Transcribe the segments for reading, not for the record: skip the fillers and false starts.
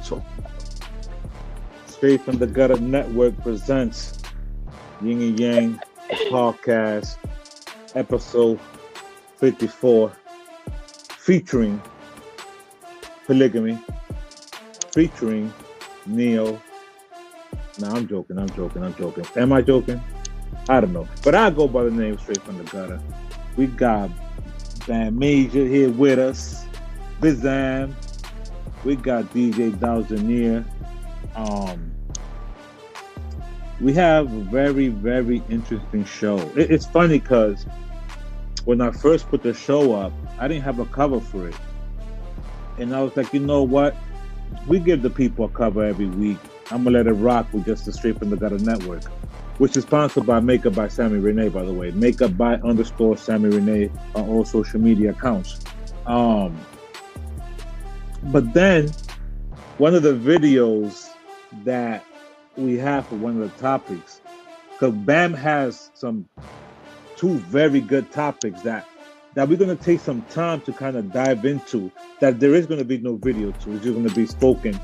So, Straight from the Gutter Network presents Yin and Yang the podcast, episode 54, featuring polygamy, featuring Neo. Nah, I'm joking. Am I joking? I don't know. But I go by the name Straight from the Gutter. We got Band Major here with us, Bizam. We got DJ Dowsanier. We have a very, very interesting show. It's funny because when I first put the show up, I didn't have a cover for it. And I was like, you know what? We give the people a cover every week. I'm going to let it rock with just the Straight from the Gutter Network, which is sponsored by Makeup by Sammy Renee, by the way. Makeup by _ Sammy Renee on all social media accounts. But then one of the videos that we have for one of the topics, because Bam has two very good topics that we're going to take some time to kind of dive into, that there is going to be no video to. It's just going to be spoken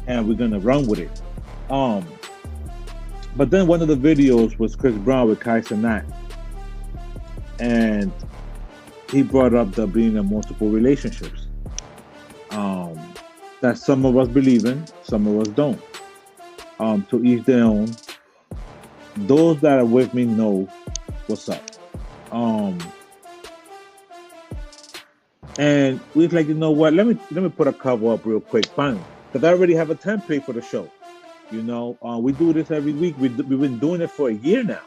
and we're going to run with it. But then one of the videos was Chris Brown with Kai Cenat, and he brought up the being in multiple relationships. That some of us believe in, some of us don't. To each their own. Those that are with me know what's up. And we're like, you know what? Let me put a cover up real quick, fine, because I already have a template for the show. You know, we do this every week. We've been doing it for a year now,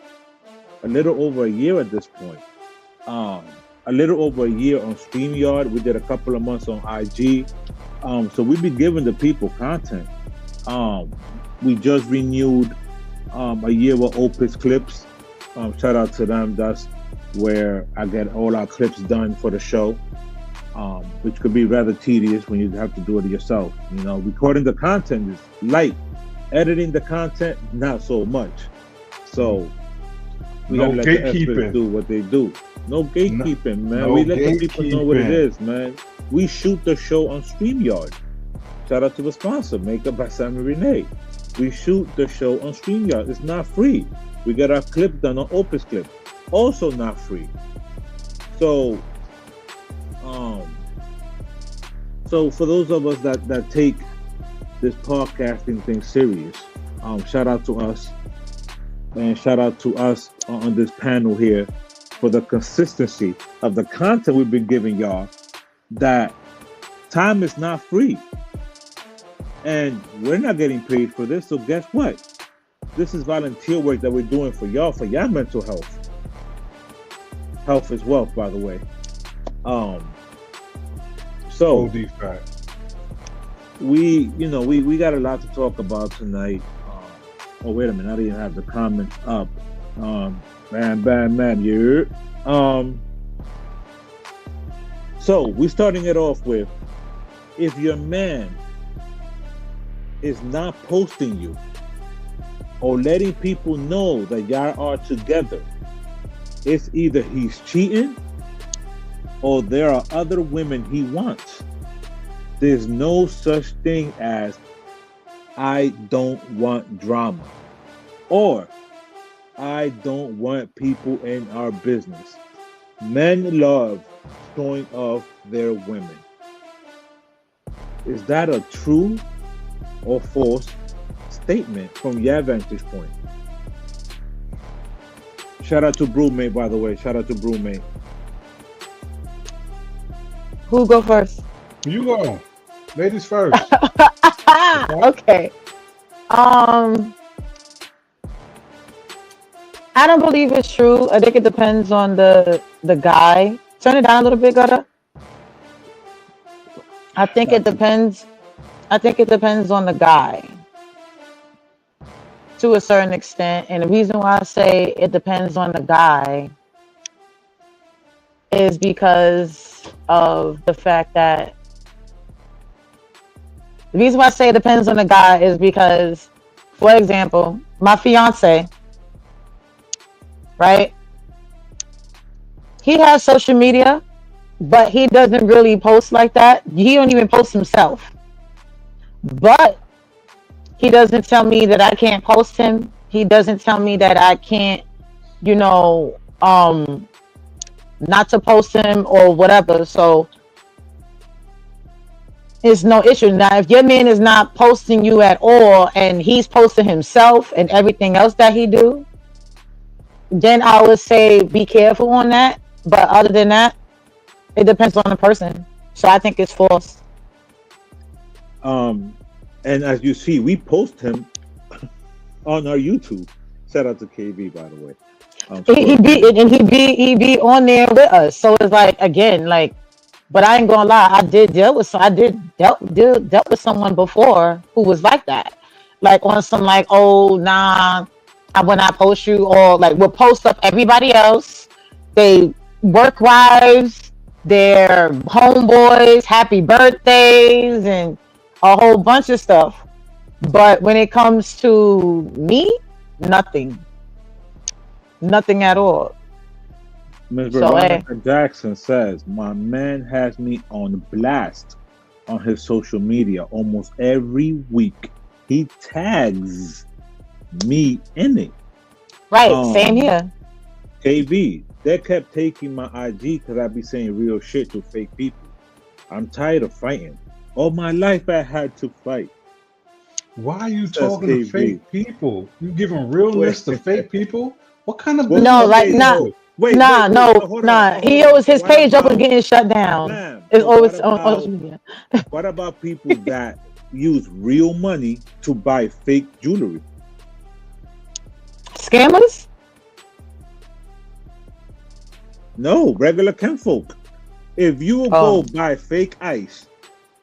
a little over a year at this point. A little over a year on StreamYard. We did a couple of months on IG. So we've been giving the people content. We just renewed a year with Opus Clips. Shout out to them. That's where I get all our clips done for the show, which could be rather tedious when you have to do it yourself. You know, recording the content is light. Editing the content, not so much. So we gotta let the experts do what they do. No gatekeeping, man. We let the people know what it is, man. We shoot the show on StreamYard. Shout out to the sponsor, Makeup by Sammy Renee. We shoot the show on StreamYard. It's not free. We get our clip done on Opus Clip. Also not free. So for those of us that take this podcasting thing serious, shout out to us, and shout out to us on this panel here for the consistency of the content we've been giving y'all. That time is not free, and we're not getting paid for this. So guess what? This is volunteer work that we're doing for y'all mental health. Health is wealth, by the way. So we got a lot to talk about tonight. Oh, wait a minute, I didn't have the comments up. Bam, yeah. So we're starting it off with, if your man is not posting you or letting people know that y'all are together, it's either he's cheating or there are other women he wants. There's no such thing as I don't want drama or I don't want people in our business. Men love showing off their women. Is that a true or false statement from your vantage point? Shout out to Brewmate, by the way. Shout out to Brewmate. Who go first? You go. Ladies first. Okay. I don't believe it's true. I think it depends on the guy. Turn it down a little bit, Gutter. I think it depends on the guy to a certain extent. And the reason why I say it depends on the guy is because of the fact that the reason why I say it depends on the guy is because, for example, my fiance, right? He has social media, but he doesn't really post like that. He don't even post himself. But he doesn't tell me that I can't post him. He doesn't tell me that I can't, you know, not to post him or whatever. So it's no issue. Now, if your man is not posting you at all and he's posting himself and everything else that he do, then I would say be careful on that. But other than that, it depends on the person. So I think it's false. And as you see, we post him on our YouTube. Shout out to KB, by the way. He be on there with us. So it's like, again, like, but I ain't gonna lie, I did dealt with someone before who was like that, like on some like, oh nah, when I post you, or like we'll post up everybody else, they work wives, their homeboys, happy birthdays, and a whole bunch of stuff. But when it comes to me, nothing at all. Ms. So, Veronica Jackson says, my man has me on blast on his social media almost every week. He tags me in it. Right, same here. KB, they kept taking my IG because I be saying real shit to fake people. I'm tired of fighting. All my life I had to fight. Why are you Says talking to KB. fake people? You giving realness to fake people? What kind of Well, No, business like is nah, this? Wait, nah, wait, no, so hold nah. on. He Hold always on. his What page up was about, getting shut down. ma'am, It's so always on social media. what about people that use real money to buy fake jewelry? Scammers? No, regular kinfolk. If you will Oh. go buy fake ice,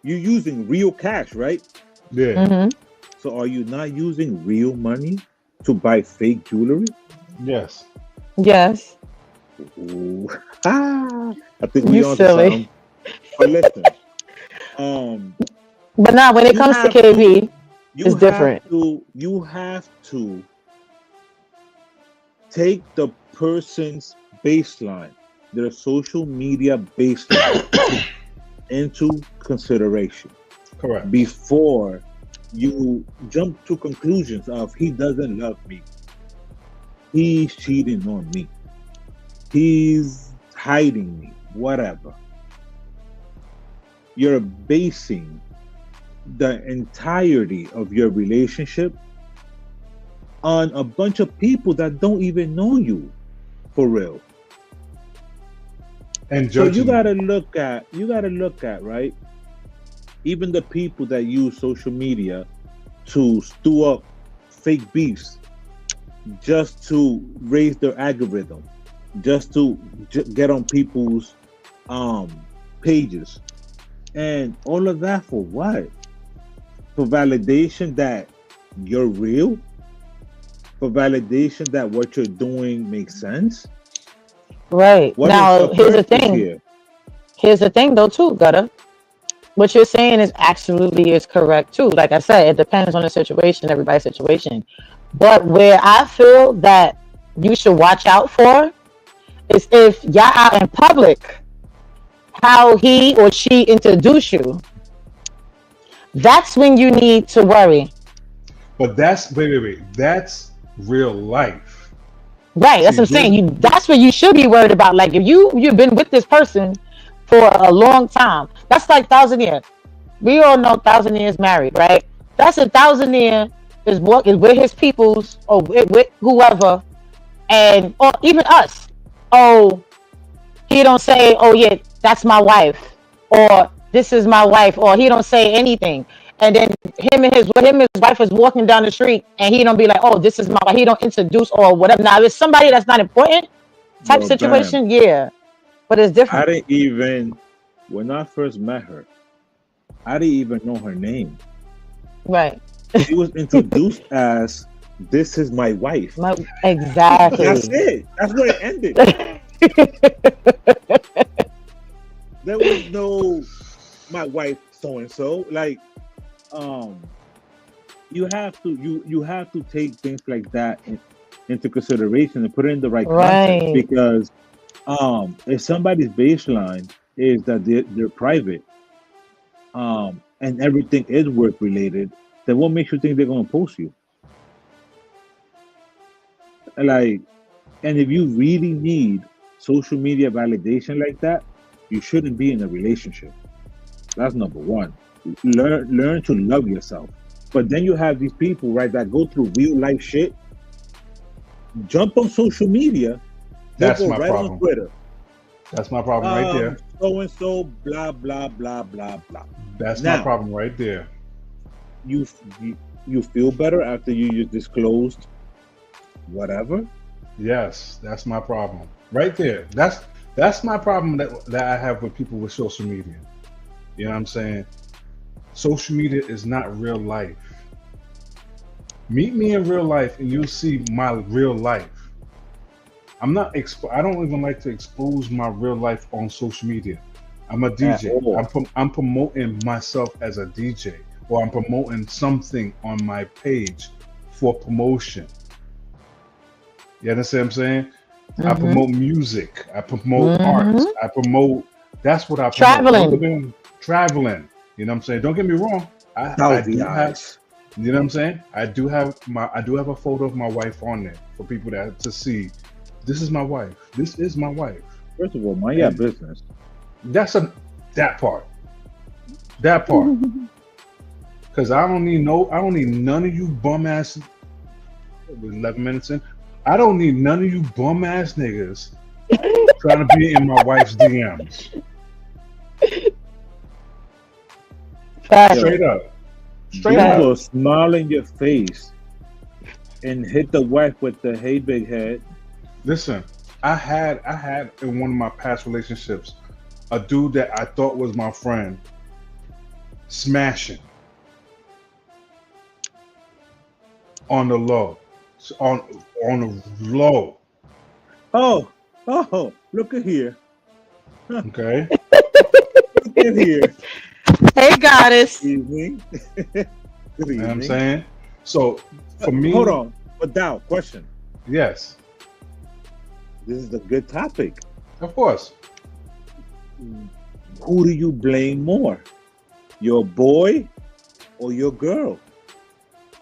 you're using real cash, right? Yeah. Mm-hmm. So are you not using real money to buy fake jewelry? Yes. Yes. Ooh. I think we You on to silly. something. But listen, um, But now when it you comes to have KB, to, it's different. you have to take the person's baseline, their social media baseline, into consideration Correct. before you jump to conclusions of he doesn't love me, he's cheating on me, he's hiding me, whatever. You're basing the entirety of your relationship on a bunch of people that don't even know you for real. And So judging. you gotta look at, right? Even the people that use social media to stew up fake beefs just to raise their algorithm, just to get on people's pages, and all of that for what? For validation that you're real, for validation that what you're doing makes sense. Right. What is Now, the here's the purpose thing. here? Here's the thing, though, too, Gutter. What you're saying is absolutely is correct, too. Like I said, it depends on the situation, everybody's situation. But where I feel that you should watch out for is if y'all out in public, how he or she introduce you. That's when you need to worry. But that's wait. That's real life. Right, that's See, what I'm saying. this That's what you should be worried about. Like if you've been with this person for a long time, that's like 1,000 years. We all know 1,000 years married, right? That's 1,000 years is what is with his peoples or with whoever, and or even us. Oh, he don't say, oh yeah, that's my wife, or this is my wife, or he don't say anything. And then him and his wife is walking down the street, and he don't be like, oh, this is my wife. He don't introduce or whatever. Now, if it's somebody that's not important type Well, bam. situation, yeah, but it's I different, didn't even, when I first met her, I didn't even know her name. right? She was introduced as, this is my wife. Exactly. That's it. That's where it ended. There was no, my wife so and so. Like, you have to you have to take things like that into consideration and put it in the right context, Right. because if somebody's baseline is that they're private, and everything is work related, then what makes you think they're gonna post you? Like, and if you really need social media validation like that, you shouldn't be in a relationship. That's number one. Learn to love yourself. But then you have these people, right, that go through real life shit, jump on social media, they'll That's go my right on problem. Twitter. That's my problem right there. So and so, blah blah blah blah blah. That's my Now problem right there. you you feel better after you just disclosed whatever. Yes, that's my problem right there. That's my problem that I have with people with social media. You know what I'm saying? Social media is not real life. Meet me in real life and you'll see my real life. I don't even like to expose my real life on social media. I'm a At DJ. all. I'm promoting myself as a DJ, or I'm promoting something on my page for promotion. You understand what I'm saying? I Mm-hmm. promote music. I promote arts. Mm-hmm. I promote. That's what I promote. Don't get Traveling. me traveling. You know what I'm saying? Don't get me wrong. I Salty do have. eyes. You know what I'm saying? I do have a photo of my wife on there for people to see. This is my wife. This is my wife. First of all, mind your And business. that's that part. That part. Cause I don't need none of you bum ass. We're 11 minutes in. I don't need none of you bum ass niggas trying to be in my wife's DMs. Facts. Straight Yo, up. Straight you up. go smile in your face and hit the wife with the hey big head. Listen, I had in one of my past relationships a dude that I thought was my friend smashing on the low. On the low. Oh, look at here. Huh, Okay. look at here. Hey, goddess. Evening. Good You know what I'm evening. saying? So for Hold me, on. But Dow, question. yes, This is a good topic. of course. Who do you blame more? Your boy or your girl?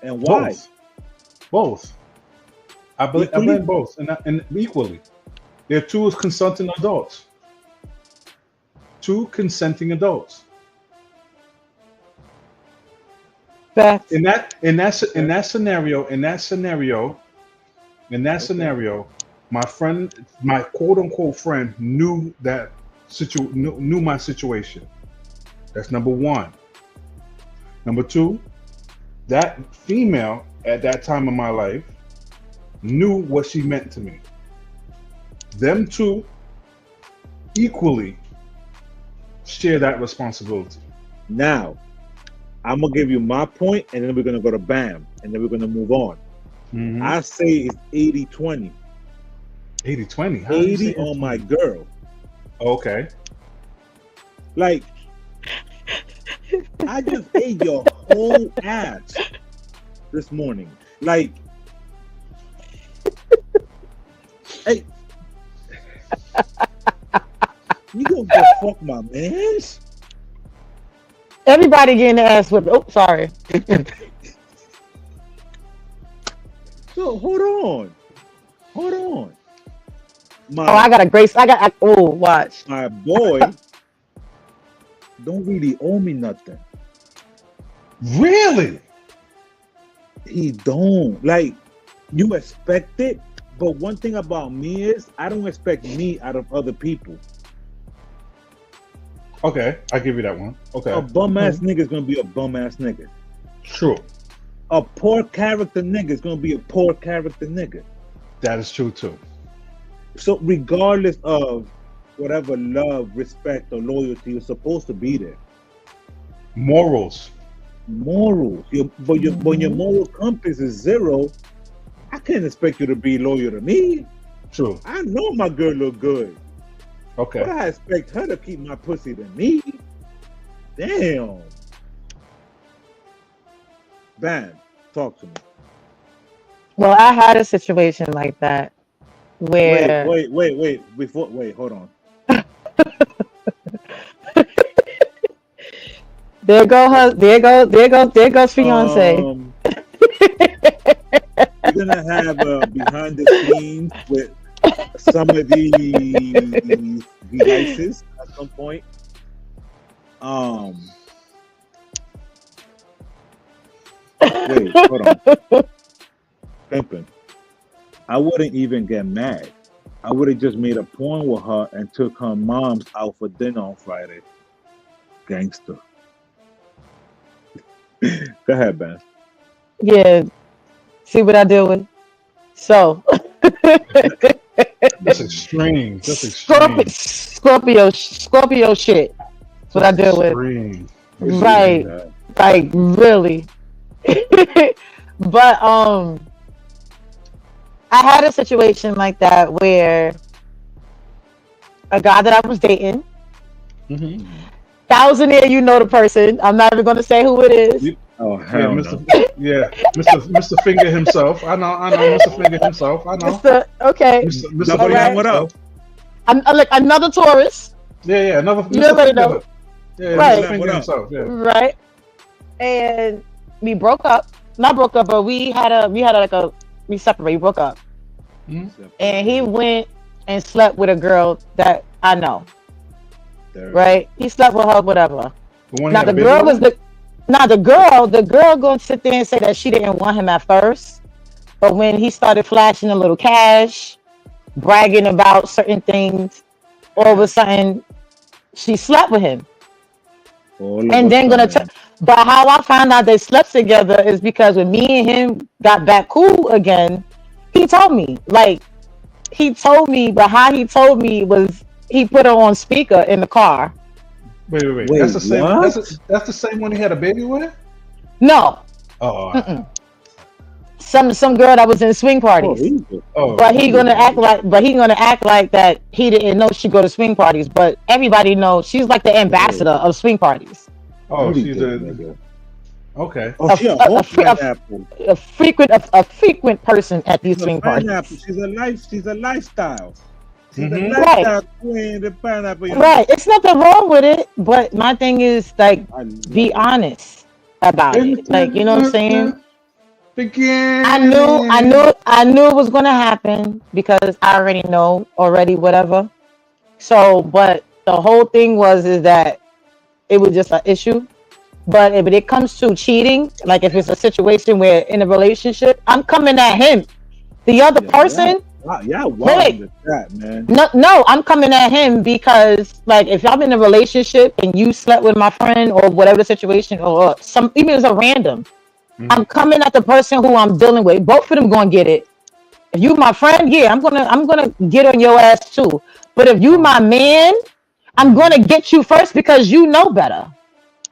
And why? Both. Both. I Equally? blame both and equally. They're two consenting adults. Two consenting adults. Facts. In that Okay. scenario, my quote unquote friend knew knew my situation. That's number one. Number two, that female at that time of my life knew what she meant to me. Them two equally share that responsibility. Now, I'm gonna give you my point, and then we're gonna go to Bam, and then we're gonna move on. Mm-hmm. I say it's 80-20. 80-20. How do you say 80 on my 20? girl. Okay. Like, I just ate your whole ass this morning. Like, hey, you gonna go fuck my mans? Everybody getting their ass whipped. Oh, sorry. So hold on. Oh, My I got a grace. Oh, watch. my boy don't really owe me nothing. Really? He don't. Like, you expect it, but one thing about me is I don't expect me out of other people. Okay, I give you that one. Okay, A bum ass nigga is gonna be a bum ass nigga. true. A poor character nigga is gonna be a poor character nigga. That is true too. So regardless of whatever love, respect, or loyalty you're supposed to be there. Morals. Morals. When your moral compass is zero, I can't expect you to be loyal to me. True. I know my girl look good. But Okay. I expect her to keep my pussy to me. Damn. Bam. Talk to me. Well, I had a situation like that where Wait, hold on. There go her. There goes fiance. We're gonna have behind the scenes with some of these devices at some point. Wait, hold on. Pimpin'. I wouldn't even get mad. I would have just made a point with her and took her mom's out for dinner on Friday. Gangster. Go ahead, Ben. Yeah. See what I deal with. So. That's extreme. That's extreme. Scorpio shit. That's what I deal with. Right. Like really. But I had a situation like that where a guy that I was dating, thousandaire, you know the person. I'm not even gonna say who it is. Oh hell no. Mr. Finger himself. I know Mr. Finger himself. I know. Okay. Mr. Right. What up? I'm like another Taurus. Yeah, another. You already know. Yeah, right. Mr. Finger himself. Yeah. Right. And we broke up. Not broke up, but we separated. We broke up. Mm-hmm. And he went and slept with a girl that I know. Right? He slept with her, whatever. Now the girl was the girl gonna sit there and say that she didn't want him at first, but when he started flashing a little cash, bragging about certain things, all of a sudden she slept with him. And then but how I found out they slept together is because when me and him got back cool again, he told me. But how he told me was he put her on speaker in the car. Wait. That's the same. That's the same one he had a baby with? No. Oh. Some girl that was in swing parties. But he gonna act like that he didn't know she go to swing parties. But everybody knows she's like the ambassador of swing parties. Oh, she's okay. Oh, she's a frequent person at these swing parties. She's a lifestyle. She's a lifestyle queen, the pineapple. Right. It's nothing wrong with it, but my thing is like be honest about it. Like, you know what I'm saying? I knew it was gonna happen because I already know whatever. So, but the whole thing is that it was just an issue. But if it comes to cheating, like if it's a situation where in a relationship, I'm coming at him. The other person. Yeah, that, man. No, I'm coming at him because, like, if I'm in a relationship and you slept with my friend or whatever the situation, or even if it's a random, I'm coming at the person who I'm dealing with. Both of them gonna get it. If you my friend, yeah, I'm gonna get on your ass too. But if you my man, I'm gonna get you first because you know better.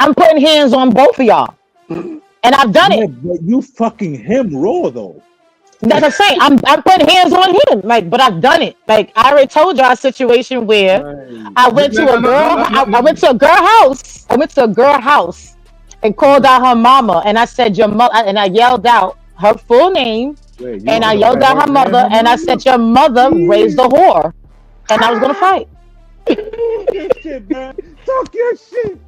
I'm putting hands on both of y'all, and I've done it. But you fucking him raw though. That's what I'm saying. I'm putting hands on him, but I've done it. Like I already told y'all a situation where I went to a girl. I went to a girl house. I went to a girl house and called out her mama, and I said your mother, and I yelled out her full name, and I yelled out her mother, and I said your mother raised a whore, and I was gonna fight. Talk your shit.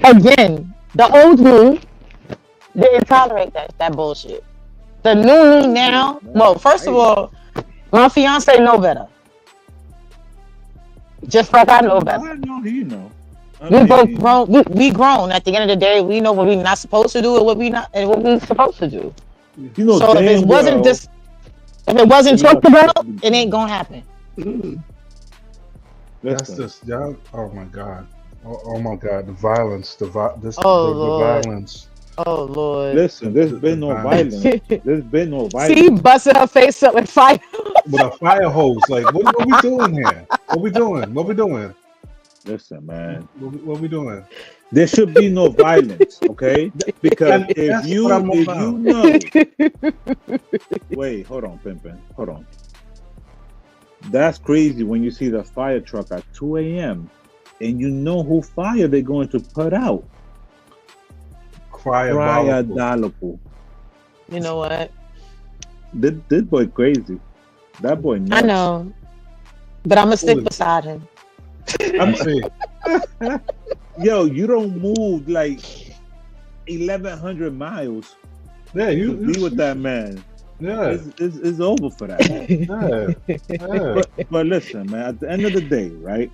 Again, the old me didn't tolerate that bullshit. The new me now, well, first of all, my fiance know better. Just like I know better. I know you know. We both grown. We grown. At the end of the day, we know what we're not supposed to do and what we're supposed to do. You know, so if it wasn't talked about, it ain't gonna happen. That's just y'all. Oh my god. Oh my god. The violence. The violence. Oh Lord. Listen, there's been no violence. There's been no violence. See, busting her face up with fire. With a fire hose. Like, what are we doing here? What we doing? Listen, man. What we doing? There should be no violence, okay? Because if you know. Wait, hold on, Pimpin. Hold on. That's crazy when you see the fire truck at 2 a.m. and you know who fire they're going to put out. Diabolical. You know what? This boy crazy. That boy nuts. I know. But I'm going to stick beside him. I'm saying. Yo, you don't move like 1,100 miles Yeah, to be with that man. Yeah, It's over for that. But listen, man. At the end of the day, right?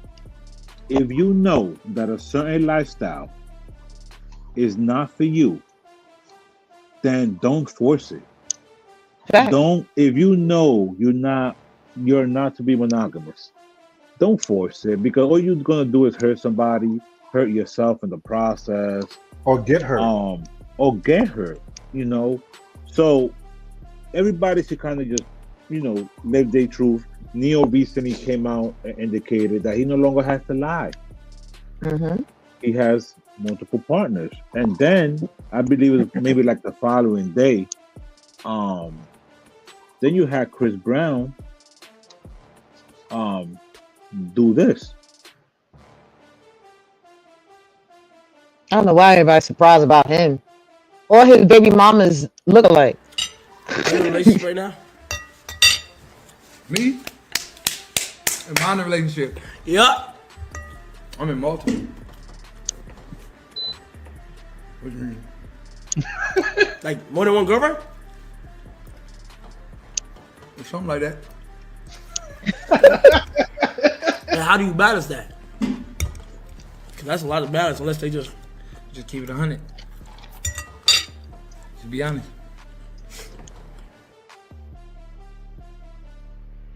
If you know that a certain lifestyle is not for you, then don't force it. Don't. If you know you're not to be monogamous, don't force it, because all you're gonna do is hurt somebody, hurt yourself in the process, or get hurt. Or get hurt. So everybody should kind of just, live their truth. Neo recently came out and indicated that he no longer has to lie. Mm-hmm. He has multiple partners, and then I believe it was maybe like the following day. Then you had Chris Brown do this. I don't know why everybody's surprised about him or his baby mama's look-alike. Are you in a relationship right now? Me? Am I in a relationship? Yup. I'm in multiple. What do you mean? Like more than one girlfriend? Something like that. And how do you balance that? Because that's a lot of balance unless they just keep it 100. Just be honest.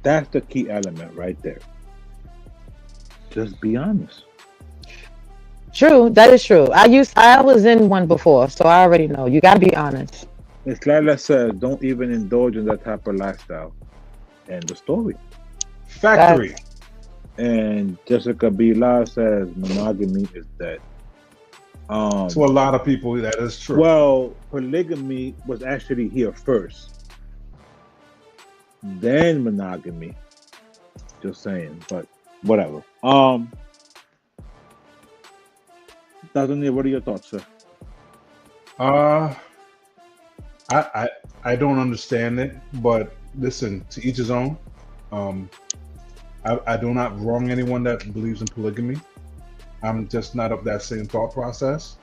That's the key element right there. Just be honest. True, that is true. I was in one before, so I already know. You gotta be honest. It's like I said, don't even indulge in that type of lifestyle. And the story. Factory. And Jessica B. Live says monogamy is dead. To a lot of people, that is true. Well, polygamy was actually here first. Then monogamy. Just saying, but whatever. Dr. What are your thoughts, sir? I don't understand it, but listen, to each his own. I do not wrong anyone that believes in polygamy. I'm just not of that same thought process.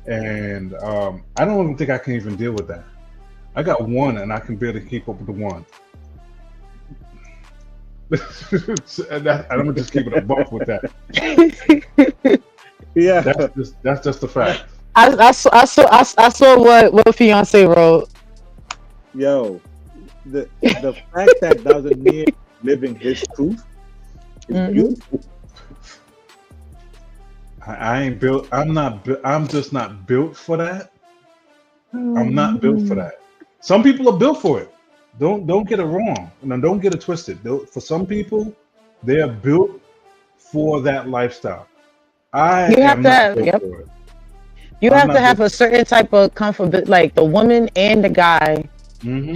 And I don't even think I can even deal with that. I got one and I can barely keep up with the one. And I'm gonna just keep it a buck with that. Yeah, that's just the fact. I saw what fiance wrote. Yo, the fact that doesn't mean living his truth is beautiful. I ain't built. I'm just not built for that. I'm not built for that. Some people are built for it. Don't get it wrong. And don't get it twisted. For some people, they are built for that lifestyle. You have to have a certain type of comfort, like the woman and the guy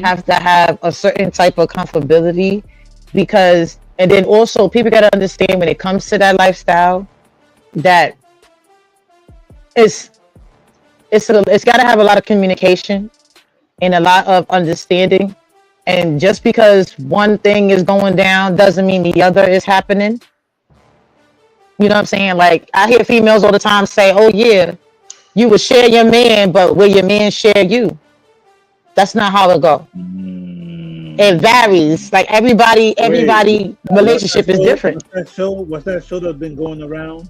have to have a certain type of comfortability, because, and then also people got to understand when it comes to that lifestyle that it's got to have a lot of communication and a lot of understanding. And just because one thing is going down doesn't mean the other is happening. You know what I'm saying? Like, I hear females all the time say, oh yeah, you would share your man, but will your man share you? That's not how it go. It varies. Like everybody relationship is different. What's that show that's been going around?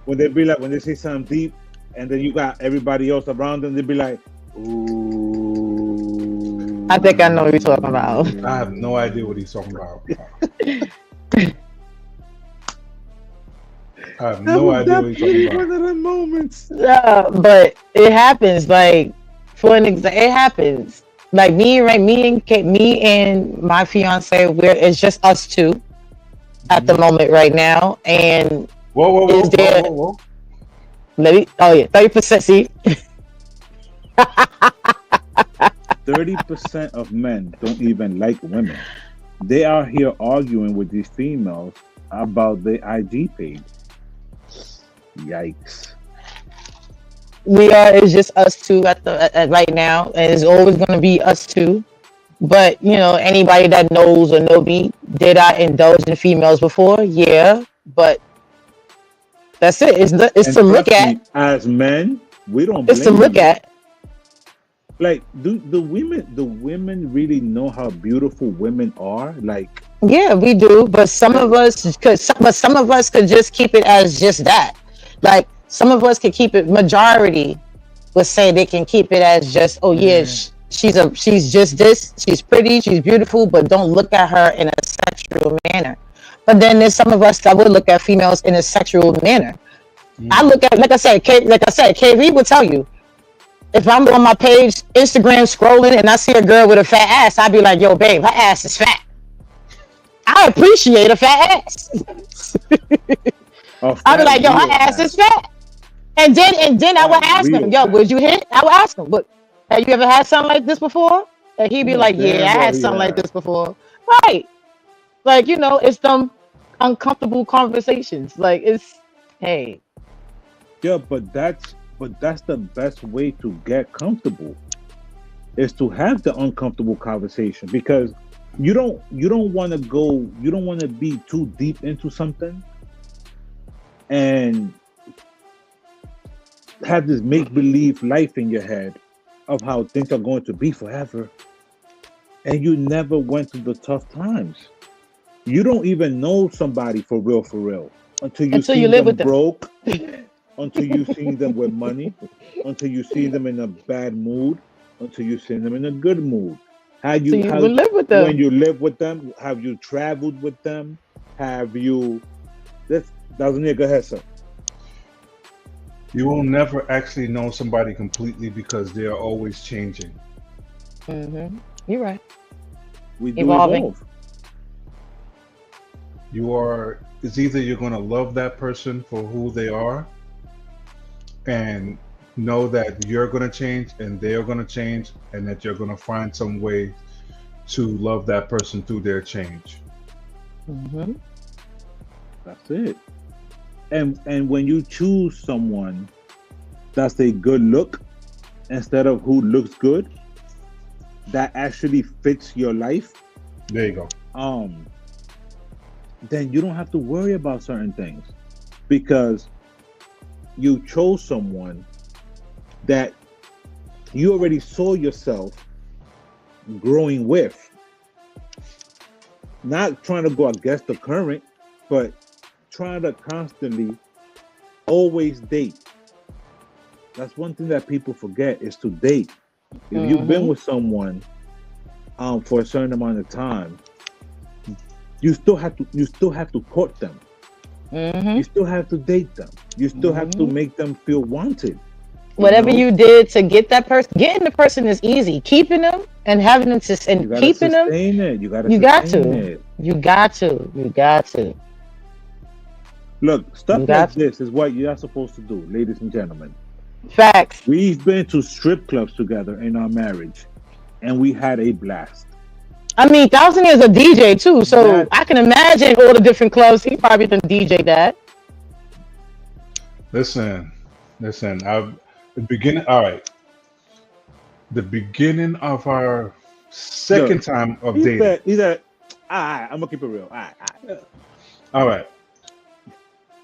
When they be like, when they say something deep, and then you got everybody else around them, they be like, ooh. I think I know what you're talking about. I have no idea what he's talking about. I have no idea what he's talking about. One of them moments. But it happens. Like, for an example, it happens. Like me and my fiance, it's just us two at the moment right now. And whoa. Let me. Oh yeah, 30%. See. 30% of men don't even like women. They are here arguing with these females about their IG page. Yikes. It's just us two at right now, and it's always going to be us two. But anybody that knows or know me, did I indulge in females before? Yeah, but that's it. It's to look at. As men, We don't It's to blame look you. at. Like, do the women really know how beautiful women are? Like, Yeah, we do, but some like of us could. But some of us could just keep it as just that. Like some of us could keep it. Majority would say they can keep it as just, oh yeah, Man, she's just this. She's pretty. She's beautiful, but don't look at her in a sexual manner. But then there's some of us that would look at females in a sexual manner. I look at, like I said, KV would tell you. If I'm on my page, Instagram scrolling, and I see a girl with a fat ass, I'd be like, yo, babe, her ass is fat. I appreciate a fat ass. a I'd be fat like, yo, her real ass is ass, fat. And then I would fat ask him, real yo, fat. would you hit? I would ask him, but have you ever had something like this before? And he'd You be know like, yeah, damn I well had he something like has. this before. Right. Like, it's them uncomfortable conversations. Like, hey. Yeah, but that's the best way to get comfortable is to have the uncomfortable conversation because you don't want to go you don't want to be too deep into something and have this make believe life in your head of how things are going to be forever and you never went through the tough times. You don't even know somebody for real until you Until you seen live them with them. broke, until you seen them with money, until you see them in a bad mood, until you see them in a good mood. How So you you how will live with when them. you live with them, have you traveled with them? Have you that's doesn't it go ahead, sir? You will never actually know somebody completely because they are always changing. You're right. We do Evolving. evolve. It's either you're going to love that person for who they are and know that you're going to change and they're going to change and that you're going to find some way to love that person through their change. hmm That's it. And when you choose someone that's a good look instead of who looks good, that actually fits your life, There you go. um, then you don't have to worry about certain things because you chose someone that you already saw yourself growing with. Not trying to go against the current, but trying to constantly always date. That's one thing that people forget is to date. If you've been with someone for a certain amount of time, you still have to court them. You still have to date them. You still have to make them feel wanted. You Whatever know, you did to get that person, getting the person is easy. Keeping them and having them to, you and gotta keeping them, sustain it. You gotta you got sustain to. it. You got to. You got to. Look, You stuff got like to. this is what you're supposed to do, ladies and gentlemen. Facts. We've been to strip clubs together in our marriage, and we had a blast. I mean, Thousand is a DJ too, so That I can imagine all the different clubs he probably done DJ that. Listen, the beginning. All right, the beginning of our look, second time of he dating. said, I'm gonna keep it real. All right. All right,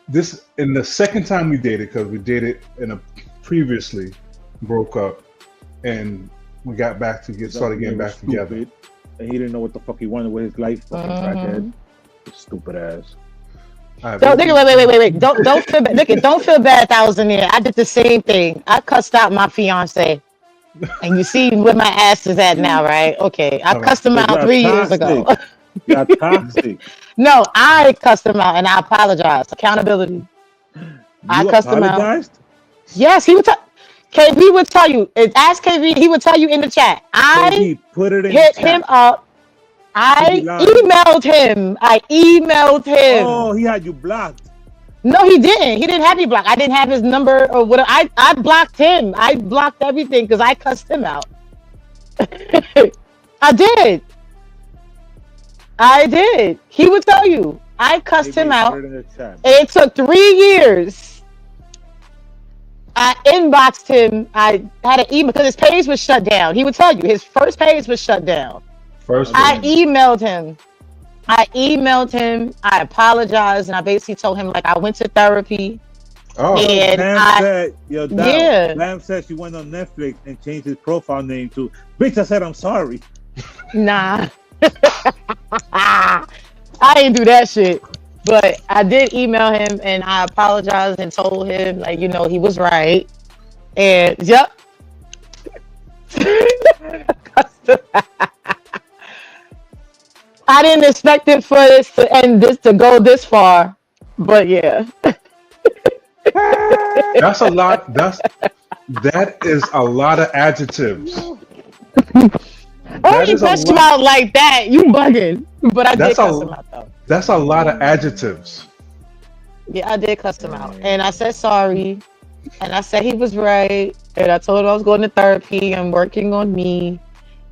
this in the second time we dated because we dated in a previously broke up and we got back to started getting back together. Stupid, and he didn't know what the fuck he wanted with his life. Fucking crackhead, stupid ass. All right, Don't, nigga, wait. Don't feel bad. Nigga, don't feel bad, Thousand Year. I did the same thing. I cussed out my fiance, and you see where my ass is at now, right? Okay, I all right. cussed him Cause out you're 3 years ago. toxic. You're toxic. No, I cussed him out, and I apologize. Accountability. I You cussed him out. apologized. Yes, he would. KV would tell you. Ask KV. He would tell you in the chat. I KB, put it in the hit him chat. up. He be I lying. emailed him. I emailed him. Oh, he had you blocked. No, he didn't. He didn't have me blocked. I didn't have his number or whatever. I blocked him. I blocked everything because I cussed him out. I did. I did. He would tell you. I cussed him KB, out. put it in the chat. It took 3 years. I inboxed him. I had an email because his page was shut down. He would tell you his first page was shut down. First I one. emailed him. I apologized, and I basically told him like I went to therapy Oh, And Bam said, yo, yeah. Bam said she went on Netflix and changed his profile name to, bitch, I said I'm sorry. Nah. I didn't do that shit. But I did email him and I apologized and told him, like, he was right. And yep. I didn't expect it for this to end this to go this far. But yeah. that's a lot. That is a lot of adjectives. I That didn't is a cuss you lot. out like that. You bugging. But I did That's cuss him a out though. that's a lot of adjectives. Yeah, I did cuss him out. And I said sorry. And I said he was right. And I told him I was going to therapy and working on me.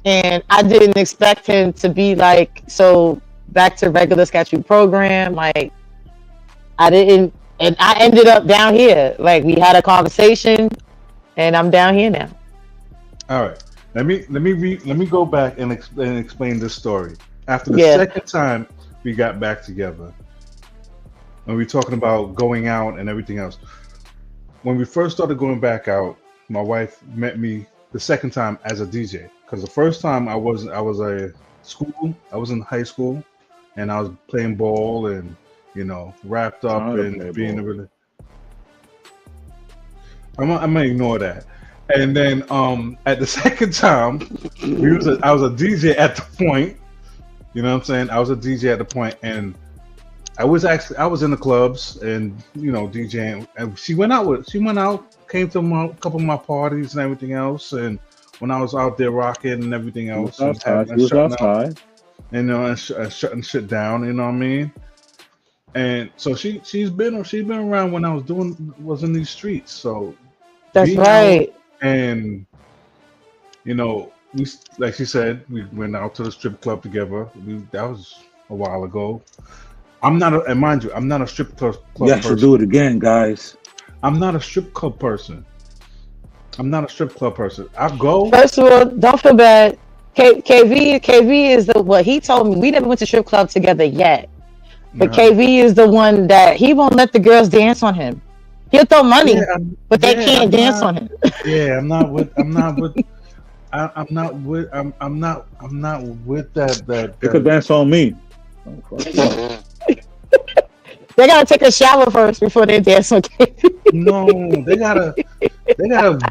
And I didn't expect him to be like, so back to regular schedule program. Like, I didn't. And I ended up down here. Like, we had a conversation and I'm down here now. All right. Let me go back and explain this story. After the Yeah. second time we got back together, when we were talking about going out and everything else, when we first started going back out, my wife met me the second time as a DJ. Because the first time I was in high school, and I was playing ball and wrapped up and being a really. I'm gonna ignore that. And then at the second time, I was a DJ at the point. You know what I'm saying? I was a DJ at the point, and I was in the clubs and DJing. And she went out, came to a couple of my parties and everything else. And when I was out there rocking and everything else, and shutting shit down. You know what I mean? And so she's been around when I was in these streets. So that's right. And we, like she said, we went out to the strip club together. That was a while ago. And mind you, I'm not a strip club person. You should do it again, guys. I'm not a strip club person. I go. First of all, don't feel bad. KV is what he told me. We never went to strip club together yet. But KV is the one that he won't let the girls dance on him. He'll throw money, but they can't dance on him. Yeah, I'm not with that. They could dance on me. They gotta take a shower first before they dance on KV. No, they gotta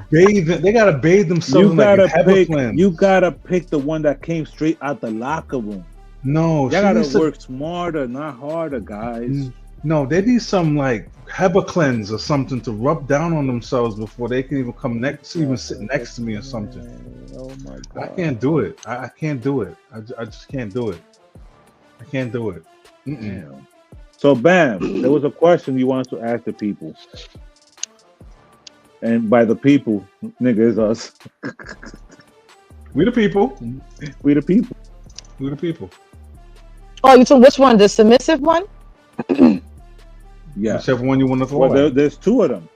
bathe. They gotta bathe themselves in like a HEPA cleanse. You gotta pick the one that came straight out the locker room. No, you gotta work smarter, not harder, guys. No, they need some like HEPA cleanse or something to rub down on themselves before they can even sit next to me or something. Oh my God. I can't do it. I can't do it. I just can't do it. I can't do it. So, Bam, there was a question you wanted to ask the people. And by the people, nigga, is us. We the people. We the people. We the people. Oh, you took which one? The submissive one? Yeah. Whichever one you want to throw. Well, there's two of them.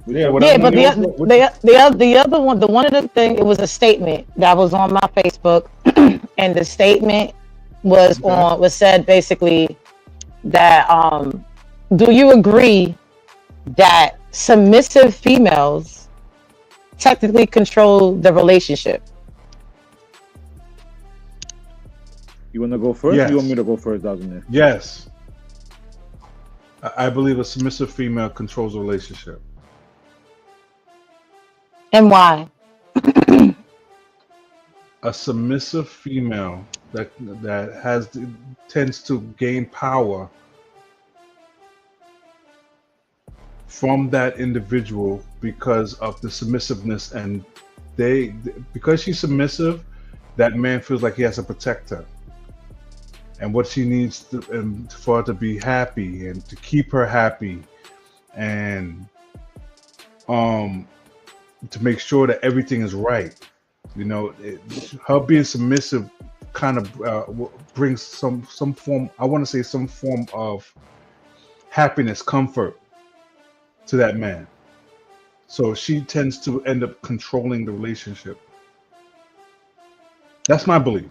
Yeah, but the other one, the one of the thing, it was a statement that was on my Facebook, and the statement was said basically that do you agree that submissive females technically control the relationship? You want to go first? Yes. Or you want me to go first, doesn't it? Yes. I believe a submissive female controls a relationship. And why? A submissive female that tends to gain power from that individual because of the submissiveness, and because she's submissive, that man feels like he has to protect her. And what she needs for her to be happy and to keep her happy, and to make sure that everything is right. Her being submissive kind of brings some form. I want to say some form of happiness, comfort to that man. So she tends to end up controlling the relationship. That's my belief.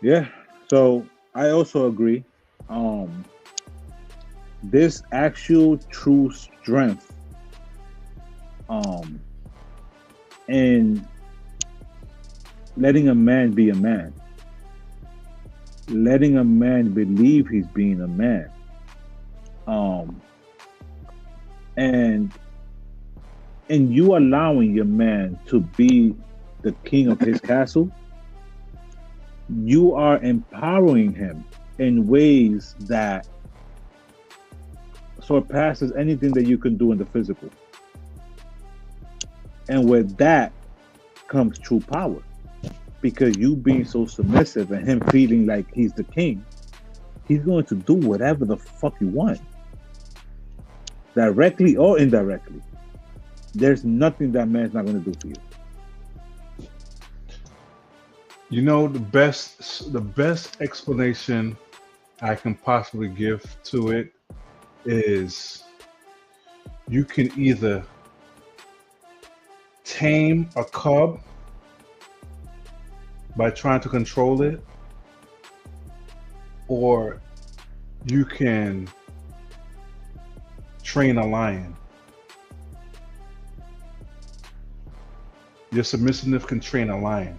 Yeah. So I also agree. This actual true strength Um, and letting a man be a man, letting a man believe he's being a man, um, and you allowing your man to be the king of his castle, you are empowering him in ways that surpasses anything that you can do in the physical. And with that comes true power. Because you being so submissive and him feeling like he's the king, he's going to do whatever the fuck you want. Directly or indirectly. There's nothing that man's not going to do for you. You know, the best explanation I can possibly give to it is you can either tame a cub by trying to control it, or you can train a lion. Your submissiveness can train a lion.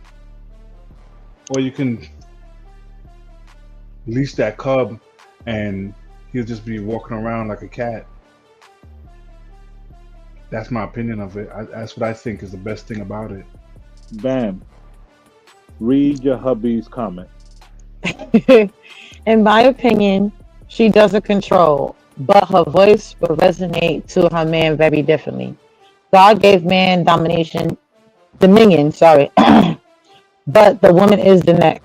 Or you can leash that cub and he'll just be walking around like a cat. That's my opinion of it. That's what I think is the best thing about it. Bam. Read your hubby's comment. In my opinion, she doesn't control, but her voice will resonate to her man very differently. God gave man dominion, sorry. But the woman is the neck.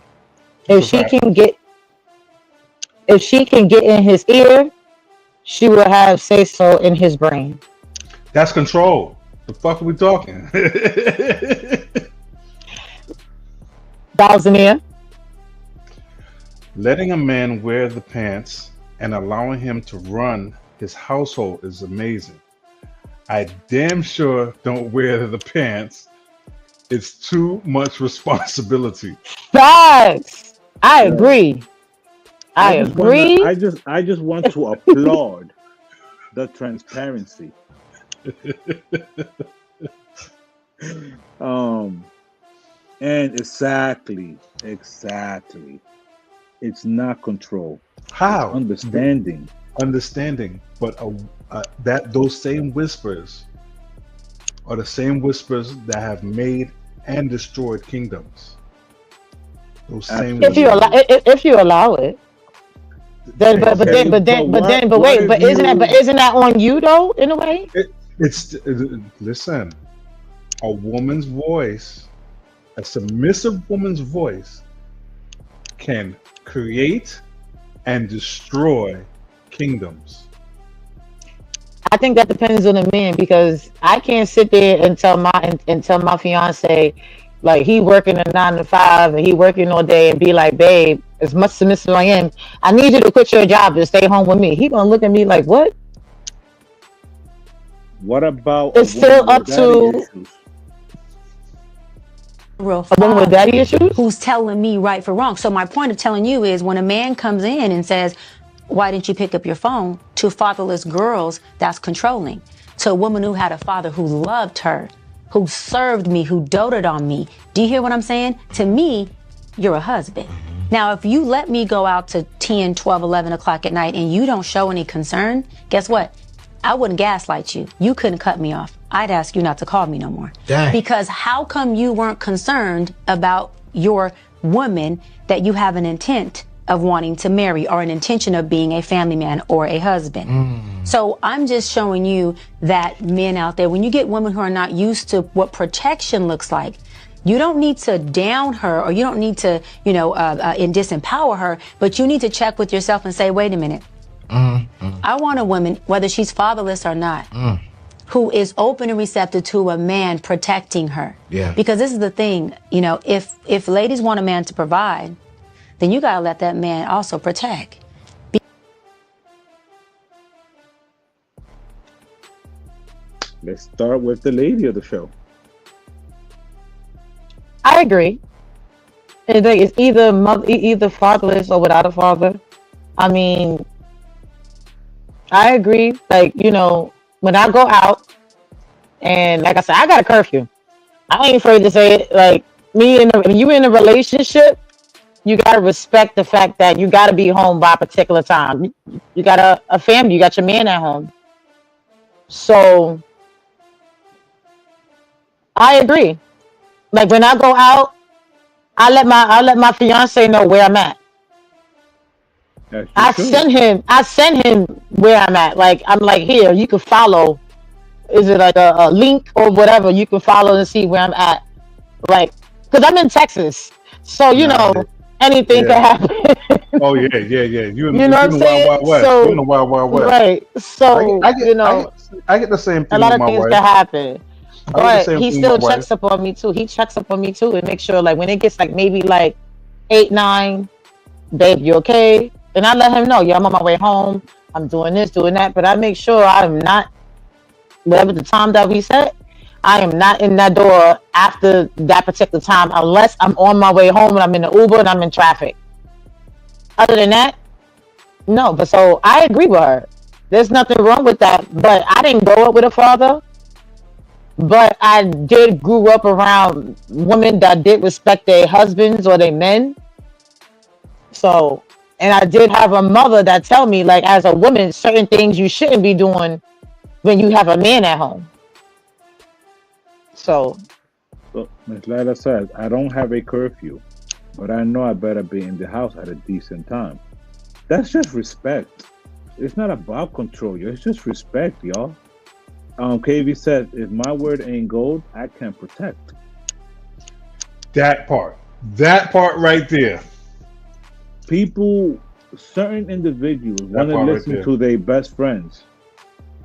If she can get in his ear, she will have say so in his brain. That's control. The fuck are we talking? Thousandaire. Letting a man wear the pants and allowing him to run his household is amazing. I damn sure don't wear the pants. It's too much responsibility. Facts. I agree. I agree. I just want to applaud the transparency. And exactly. It's not control. How? It's understanding. But those same whispers are the same whispers that have made and destroyed kingdoms. Those same if you allow it. Then, but isn't that on you though, in a way? Listen, a woman's voice, a submissive woman's voice, can create and destroy kingdoms. I think that depends on the man, because I can't sit there and tell my fiance, like, he working a 9 to 5 and he working all day, and be like, babe, as much submissive as I am, I need you to quit your job and stay home with me. He gonna look at me like, what? What about it's still up to real a woman with daddy issues who's telling me right for wrong. So my point of telling you is, when a man comes in and says, why didn't you pick up your phone? To fatherless girls, that's controlling. To a woman who had a father who loved her, who served me, who doted on me. Do you hear what I'm saying? To me, you're a husband. Now, if you let me go out to 10, 12, 11 o'clock at night and you don't show any concern, guess what? I wouldn't gaslight you. You couldn't cut me off. I'd ask you not to call me no more. Dang. Because how come you weren't concerned about your woman that you have an intent of wanting to marry, or an intention of being a family man or a husband? So I'm just showing you that men out there, when you get women who are not used to what protection looks like, you don't need to down her, or you don't need to, disempower her, but you need to check with yourself and say, wait a minute. I want a woman, whether she's fatherless or not, who is open and receptive to a man protecting her. Yeah. Because this is the thing, if ladies want a man to provide, then you gotta let that man also protect. Let's start with the lady of the show. I agree. It's either fatherless or without a father. I mean, I agree. Like, when I go out And like I said, I got a curfew. I ain't afraid to say it. Like when you in a relationship, you gotta respect the fact that you gotta be home by a particular time. You got a family, you got your man at home. So I agree. Like when I go out, I let my fiance know where I'm at. I send him where I'm at. Like I'm like, here, you can follow. Is it like a link or whatever? You can follow and see where I'm at. Like, because I'm in Texas, so anything can happen. Oh yeah. You know what I'm saying? Wild West. So, You're in the Wild West. Right. So I get the same thing. A lot of things can happen. But he still checks up on me too. He checks up on me too and make sure, like, when it gets like maybe like 8, 9, babe, you okay? And I let him know, I'm on my way home. I'm doing this, doing that. But I make sure I'm not, whatever the time that we set, I am not in that door after that particular time unless I'm on my way home and I'm in the Uber and I'm in traffic. Other than that, no. But so I agree with her. There's nothing wrong with that. But I didn't grow up with a father. But I did grew up around women that did respect their husbands or their men. So, and I did have a mother that tell me, like, as a woman, certain things you shouldn't be doing when you have a man at home. So Ms. Lila says, I don't have a curfew, but I know I better be in the house at a decent time. That's just respect. It's not about control, it's just respect, y'all. KV said, if my word ain't gold, I can't protect. That part right there. People, certain individuals want to listen to their best friends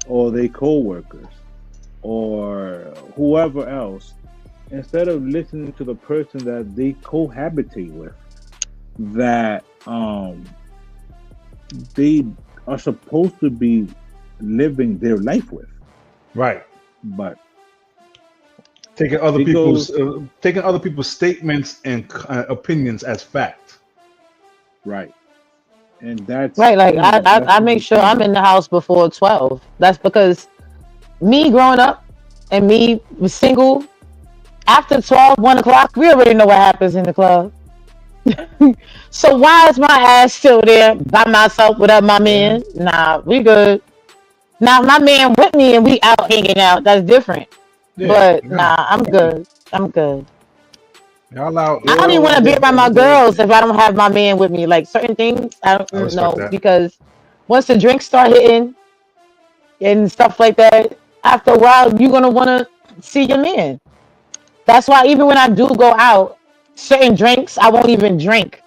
or their co-workers or whoever else instead of listening to the person that they cohabitate with, that they are supposed to be living their life with. Right. But taking other people's statements and opinions as fact. Right. And that's right. Like I make sure I'm in the house before 12. That's because me growing up and me was single, after 12, 1 o'clock, we already know what happens in the club. So why is my ass still there by myself without my man? Nah, we good. Now my man with me and we out hanging out. That's different. But nah, I'm good. Y'all out. I don't even want to be around my girls if I don't have my man with me. Like certain things, I don't know because once the drinks start hitting and stuff like that, after a while you're gonna want to see your man. That's why even when I do go out, certain drinks I won't even drink.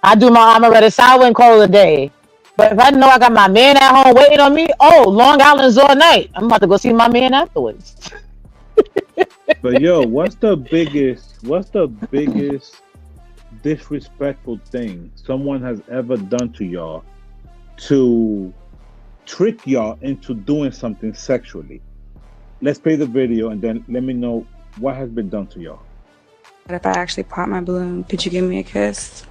I do my amaretto sour and call it a day. But if I know I got my man at home waiting on me, Long Island's all night. I'm about to go see my man afterwards. But yo, what's the biggest disrespectful thing someone has ever done to y'all to trick y'all into doing something sexually? Let's play the video and then let me know what has been done to y'all. If I actually pop my balloon, could you give me a kiss?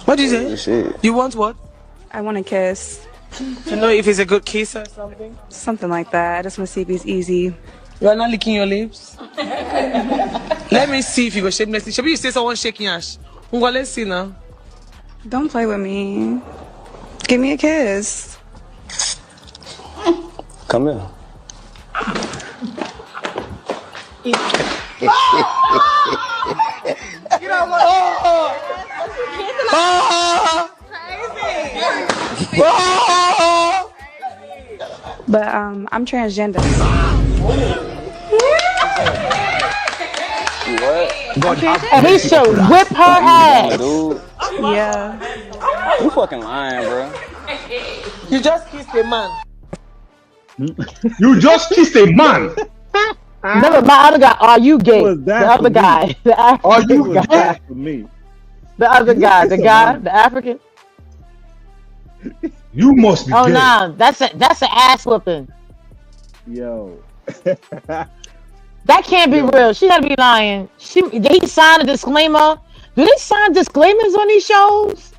What did you say? Shit. You want what? I want a kiss. To know if it's a good kiss or something? Something like that. I just want to see if it's easy. You are not licking your lips? Let me see if you go shamelessly. Should you say someone shaking ash? Let's see now. Don't play with me. Give me a kiss. Come here. You know what? But I'm transgender. What? And he should whip her ass. Dude, Yeah. you fucking lying, bro. You just kissed a man. You just kissed a man. No, my other guy. Are you gay? The other guy. The Are you What's that for me? The other guy. The guy. The African. You must be gay. Oh no, that's an ass whooping. Yo. That can't be real. She gotta be lying. Did he sign a disclaimer? Do they sign disclaimers on these shows?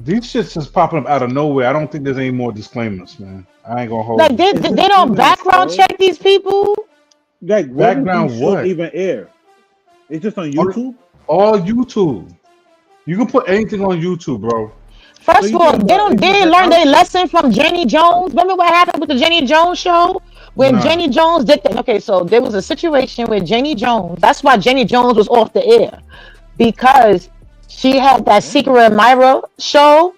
These shits is popping up out of nowhere. I don't think there's any more disclaimers, man. I ain't gonna hold Like you. they don't background check these people. Like, where does Background these shows what? even air? It's just on YouTube. All YouTube. You can put anything on YouTube, bro. First of all, they learn their lesson from Jenny Jones. Remember what happened with the Jenny Jones show? When Jenny Jones did that. Okay, so there was a situation with Jenny Jones. That's why Jenny Jones was off the air. Because she had that Secret Admirer show.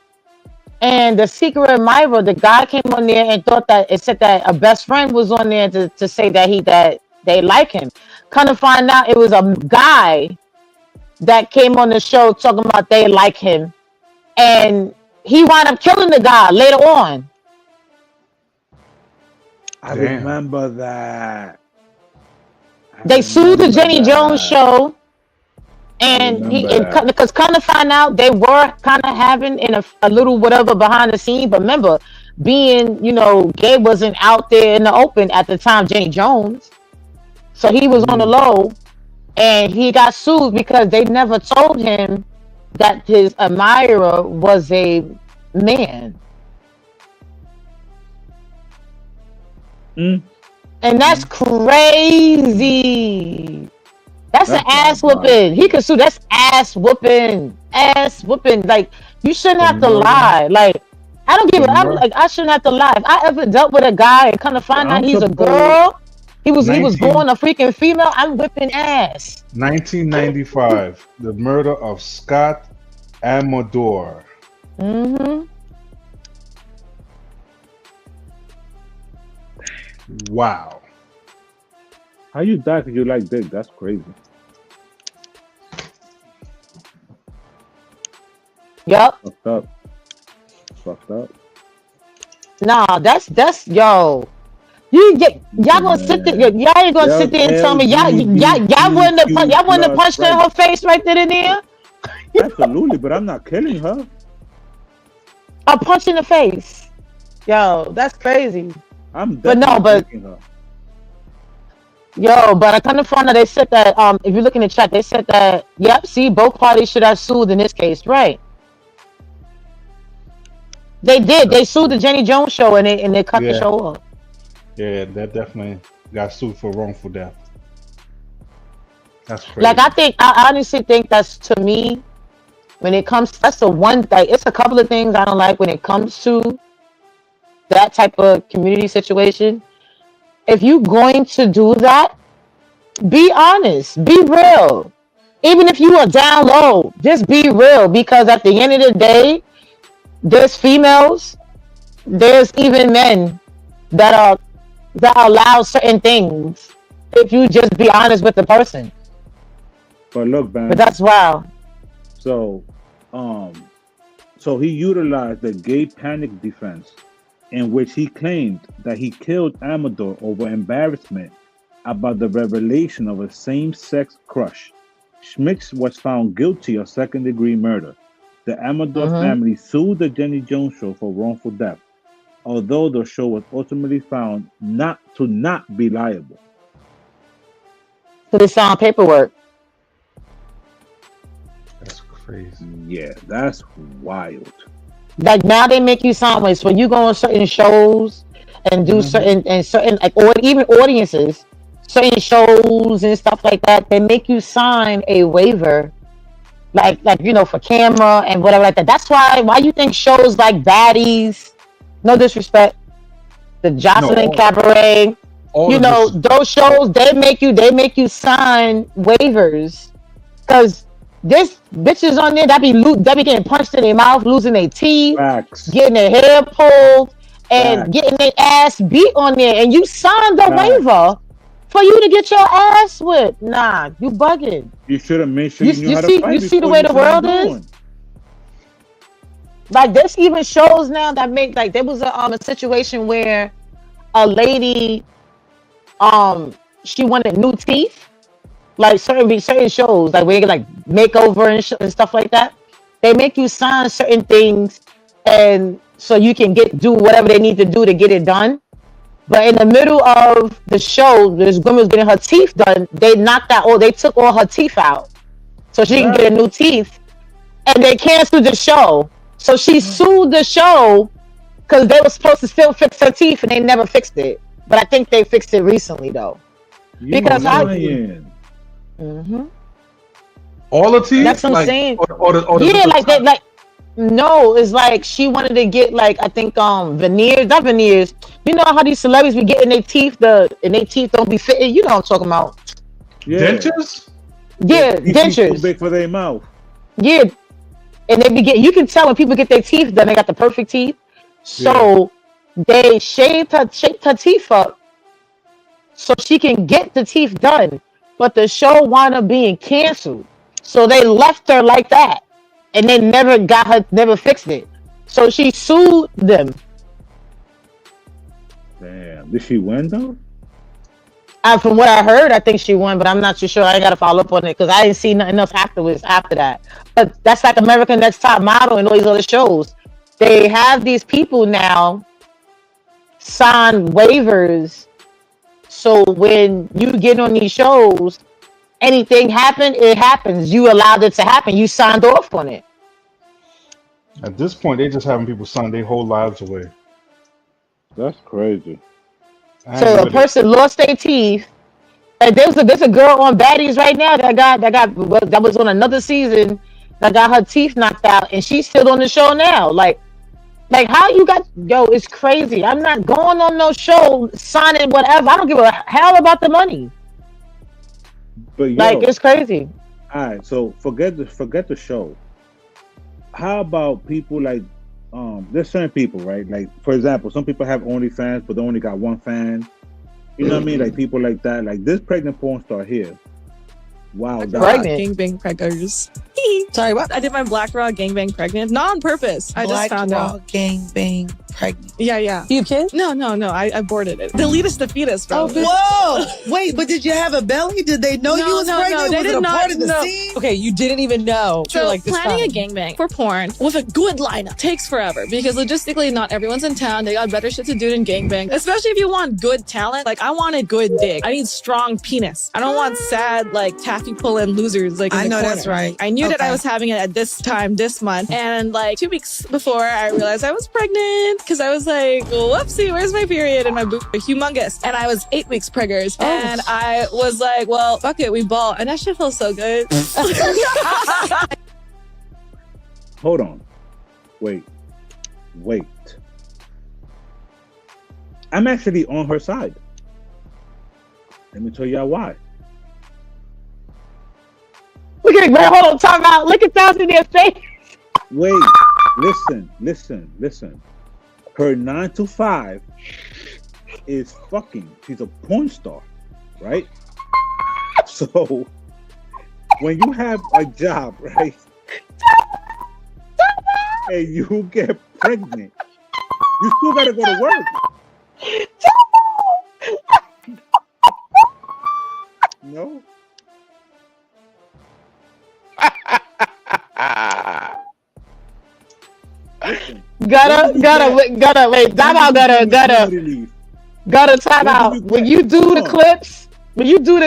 And the Secret Admirer, the guy came on there and thought that it said that a best friend was on there to say that they like him. Kind of find out it was a guy that came on the show talking about they like him. And he wound up killing the guy later on. I remember that. They sued the Jenny Jones show. And because kind of find out they were kind of having in a little whatever behind the scene. But remember, being, gay wasn't out there in the open at the time, Jenny Jones. So he was on the low. And he got sued because they never told him that his admirer was a man. And that's crazy. That's an ass whooping. He could sue. That's ass whooping. Ass whooping. Like, you shouldn't have to lie. Like, I don't give it. I shouldn't have to lie. If I ever dealt with a guy and kind of find out he's a girl, he was born a freaking female, I'm whipping ass. 1995, the murder of Scott Amador. Wow. How you die because you like dick? That's crazy. Yup. Fucked up. Nah, that's yo. Y'all gonna sit there? Y'all ain't gonna sit there and tell me y'all wouldn't have punched in her face right then and there? Absolutely, but I'm not killing her. A punch in the face. Yo, that's crazy. But I kind of found out they said that if you look in the chat, they said that see, both parties should have sued in this case, right? They did. They sued the Jenny Jones show and they cut the show off. Yeah, that definitely got sued for wrongful death. That's crazy. Like I honestly think that's, to me, when it comes, that's the one. Like, it's a couple of things I don't like when it comes to that type of community situation. If you're going to do that, be honest, be real. Even if you are down low, just be real, because at the end of the day, there's females, there's even men that allow certain things if you just be honest with the person. But look, man. But that's wild. So he utilized the gay panic defense, in which he claimed that he killed Amador over embarrassment about the revelation of a same-sex crush. Schmitz was found guilty of second-degree murder. The Amador family sued the Jenny Jones show for wrongful death, although the show was ultimately found not be liable. So they signed paperwork. That's crazy. Yeah, that's wild. Like, now they make you sign ways when you go on certain shows and do certain like, or even audiences, certain shows and stuff like that. They make you sign a waiver, like for camera and whatever like that. That's why you think shows like Baddies, no disrespect, the Jocelyn Cabaret, those shows, they make you sign waivers, because there's bitches on there that be getting punched in their mouth, losing their teeth, getting their hair pulled, and getting their ass beat on there, and you signed the waiver for you to get your ass whipped. Nah, you bugging. You should have made sure you knew how to fight. You see the way the world is? Like, there's even shows now that make, like, there was a situation where a lady, she wanted new teeth. Like, certain shows, like, where you get, like, makeover and stuff like that. They make you sign certain things, and so you can do whatever they need to do to get it done. But in the middle of the show, this woman was getting her teeth done. They took all her teeth out, so she can get a new teeth, and they canceled the show. So she sued the show because they were supposed to still fix her teeth and they never fixed it. But I think they fixed it recently though. Because all the teeth. That's what I'm saying. Or like no, it's like she wanted to get like I think veneers, not veneers. You know how these celebrities be getting their teeth and their teeth don't be fitting. You know what I'm talking about? Yeah. Dentures. Yeah, dentures. Too big for their mouth. Yeah, and they be getting. You can tell when people get their teeth done, they got the perfect teeth. So they shaped her teeth up so she can get the teeth done. But the show wound up being canceled. So they left her like that. And they never fixed it. So she sued them. Damn. Did she win though? From what I heard, I think she won, but I'm not too sure. I gotta follow up on it because I didn't see nothing else afterwards after that. But that's like American Next Top Model and all these other shows. They have these people now sign waivers. So when you get on these shows, anything happen, it happens. You allowed it to happen. You signed off on it. At this point, they just having people sign their whole lives away. That's crazy. So a person lost their teeth. And there's a girl on Baddies right now that was on another season that got her teeth knocked out, and she's still on the show now. Like how you got it's crazy. I'm not going on no show signing whatever. I don't give a hell about the money. But it's crazy. All right, so forget the show. How about people like there's certain people, right? Like for example, some people have OnlyFans, but they only got one fan. You know what I mean? Like people like that. Like this pregnant porn star here. Wow, gangbang preggers. Sorry, what? I did my Black Raw gangbang pregnant, not on purpose. I just found out. Gangbang pregnant. Yeah. You kid? No. I aborted it. The letus, the fetus, bro. Oh, whoa! Wait, but did you have a belly? Did they know you was pregnant? No, they was did it a not part of the know. scene? Okay, you didn't even know. So like this planning a time. gangbang for porn with a good lineup takes forever because logistically, not everyone's in town. They got better shit to do than gangbang. Especially if you want good talent. Like I wanted good dick. I need strong penis. I don't want sad like taffy pulling losers. Like in the corner. That's right. I knew that I was having it at this time, this month, and like 2 weeks before, I realized I was pregnant because I was like, whoopsie, where's my period? And my boob was humongous, and I was 8 weeks preggers, and I was like, well, fuck it, we ball, and that shit feels so good. Hold on, wait. I'm actually on her side. Let me tell y'all why. Look at it, man. Hold on, time out. Look at Thousand in their face. Wait, listen. Her 9 to 5 is fucking. She's a porn star, right? So when you have a job, right, and you get pregnant, you still gotta go to work. No. Gotta wait. Time out. Gotta time out. When you do the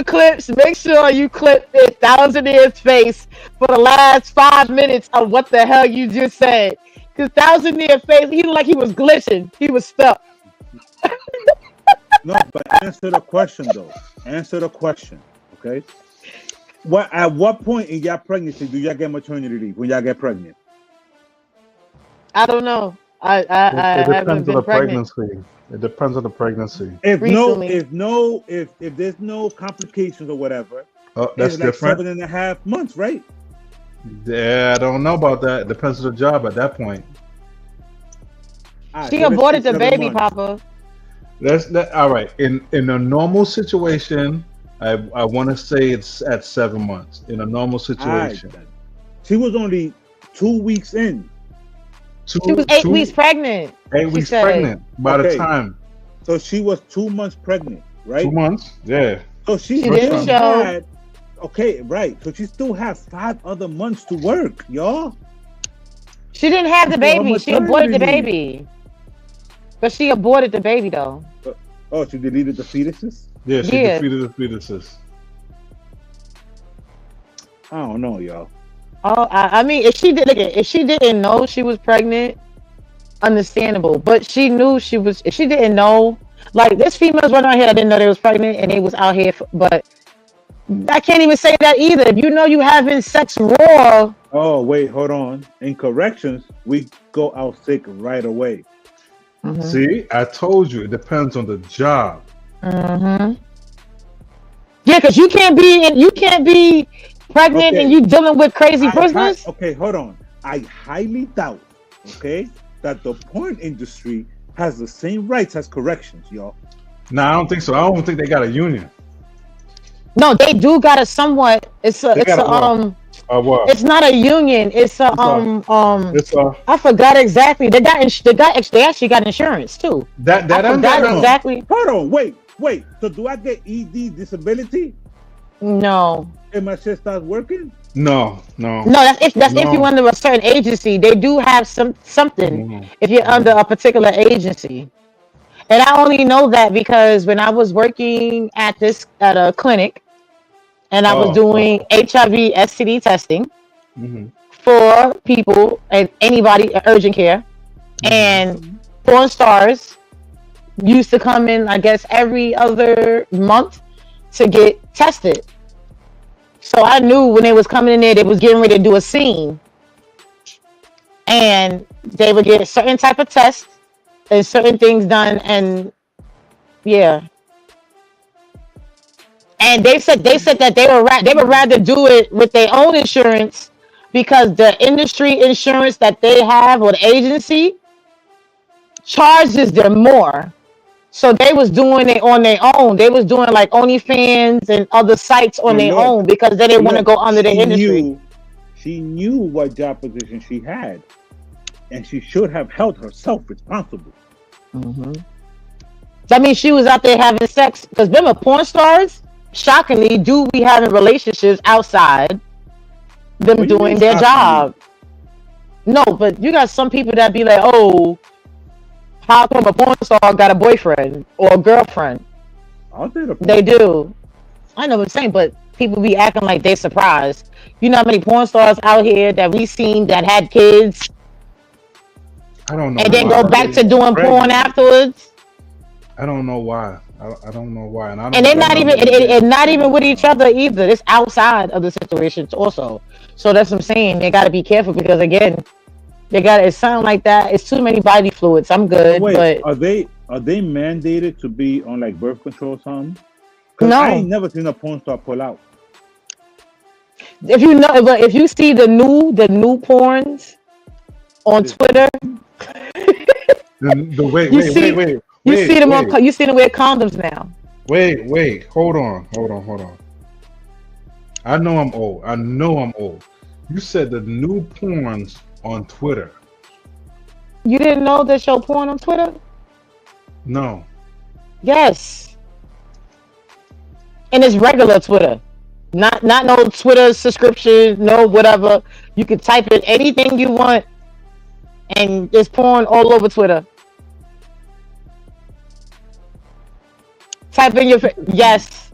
clips, make sure you clip it Thousandair's face for the last 5 minutes of what the hell you just said. Because Thousandair's face, he looked like he was glitching. He was stuck. No, but answer the question though. Answer the question, okay? At what point in y'all pregnancy do y'all get maternity leave when y'all get pregnant? I don't know. I haven't been pregnant. It depends on the pregnancy. If there's no complications or whatever, that's it's like different. 7.5 months, right? Yeah, I don't know about that. It depends on the job at that point. She aborted the baby, Papa. All right. In a normal situation, I want to say it's at 7 months. In a normal situation, she was only 2 weeks in. She was 8 weeks pregnant. 8 weeks pregnant by the time. So she was 2 months pregnant, right? 2 months, yeah. So she didn't show. Okay, right. So she still has 5 other months to work, y'all. She didn't have the baby. She aborted the baby. But she aborted the baby though. Oh, she deleted the fetuses? Yeah, she deleted the fetuses. I don't know, y'all. Oh, I mean, if she didn't know she was pregnant, understandable. But she knew she was. If she didn't know, like there's females running out here that didn't know they was pregnant and they was out here. But I can't even say that either. If you know you having sex raw. Oh wait, hold on. In corrections, we go out sick right away. Mm-hmm. See, I told you it depends on the job. Mm-hmm. Yeah, because you can't be pregnant and you dealing with crazy prisoners. Okay, hold on. I highly doubt, that the porn industry has the same rights as corrections, y'all. No, I don't think so. I don't think they got a union. No, they do got a somewhat. It's not a union. It's I forgot exactly. They actually got insurance too. I forgot exactly. Hold on, wait. So do I get ED disability? No. If my shit starts working? No. That's if you're under a certain agency. They do have something if you're under a particular agency. And I only know that because when I was working at a clinic, and I was doing HIV STD testing for people and anybody urgent care, and porn stars used to come in, I guess, every other month to get tested. So I knew when they was coming in there, they was getting ready to do a scene, and they would get a certain type of tests and certain things done, and yeah. And they said that they would rather do it with their own insurance because the industry insurance that they have or the agency charges them more. So they was doing it on their own. They was doing like OnlyFans and other sites on their own because they didn't want to go under the industry. She knew what job position she had, and she should have held herself responsible. That means she was out there having sex. Because remember, porn stars, shockingly, do be having relationships outside them doing their job. No, but you got some people that be like, oh, how come a porn star got a boyfriend or a girlfriend? They do. I know what I'm saying, but people be acting like they surprised. You know how many porn stars out here that we seen that had kids? I don't know. And then go back to doing porn afterwards? I don't know why. I don't know why. And they're not even with each other either. It's outside of the situations also. So that's what I'm saying. They got to be careful because again, it sound like that. It's too many body fluids. I'm good. But are they mandated to be on like birth control or something? No. I ain't never seen a porn star pull out. If you see the new porns on Twitter, you see them wear condoms now. Wait, hold on. I know I'm old. You said the new porns on Twitter. You didn't know they show porn on Twitter? No. Yes. And it's regular Twitter. Not no Twitter subscription, no whatever. You can type in anything you want and there's porn all over Twitter. Type in your yes,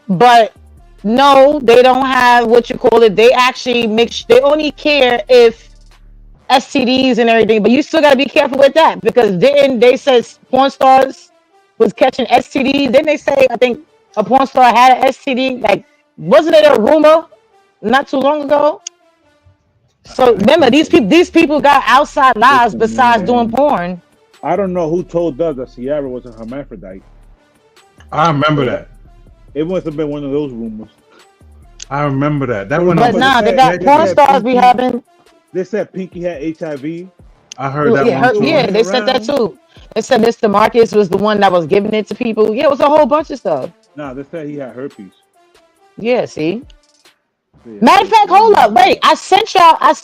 but no, they don't have what you call it. They actually they only care if STDs and everything, but you still gotta be careful with that because they said porn stars was catching STDs. Then they say I think a porn star had an STD. Like, wasn't it a rumor not too long ago? So remember, these people got outside lives besides doing porn. I don't know who told us that Ciara was a hermaphrodite. I remember that. It must have been one of those rumors. I remember that. That one. But nah, they got porn stars be having. They said Pinky had HIV. I heard that one too. Yeah, they said that too. They said Mr. Marcus was the one that was giving it to people. Yeah, it was a whole bunch of stuff. Nah, they said he had herpes. Yeah, see. Matter of fact, hold up, wait. I sent y'all a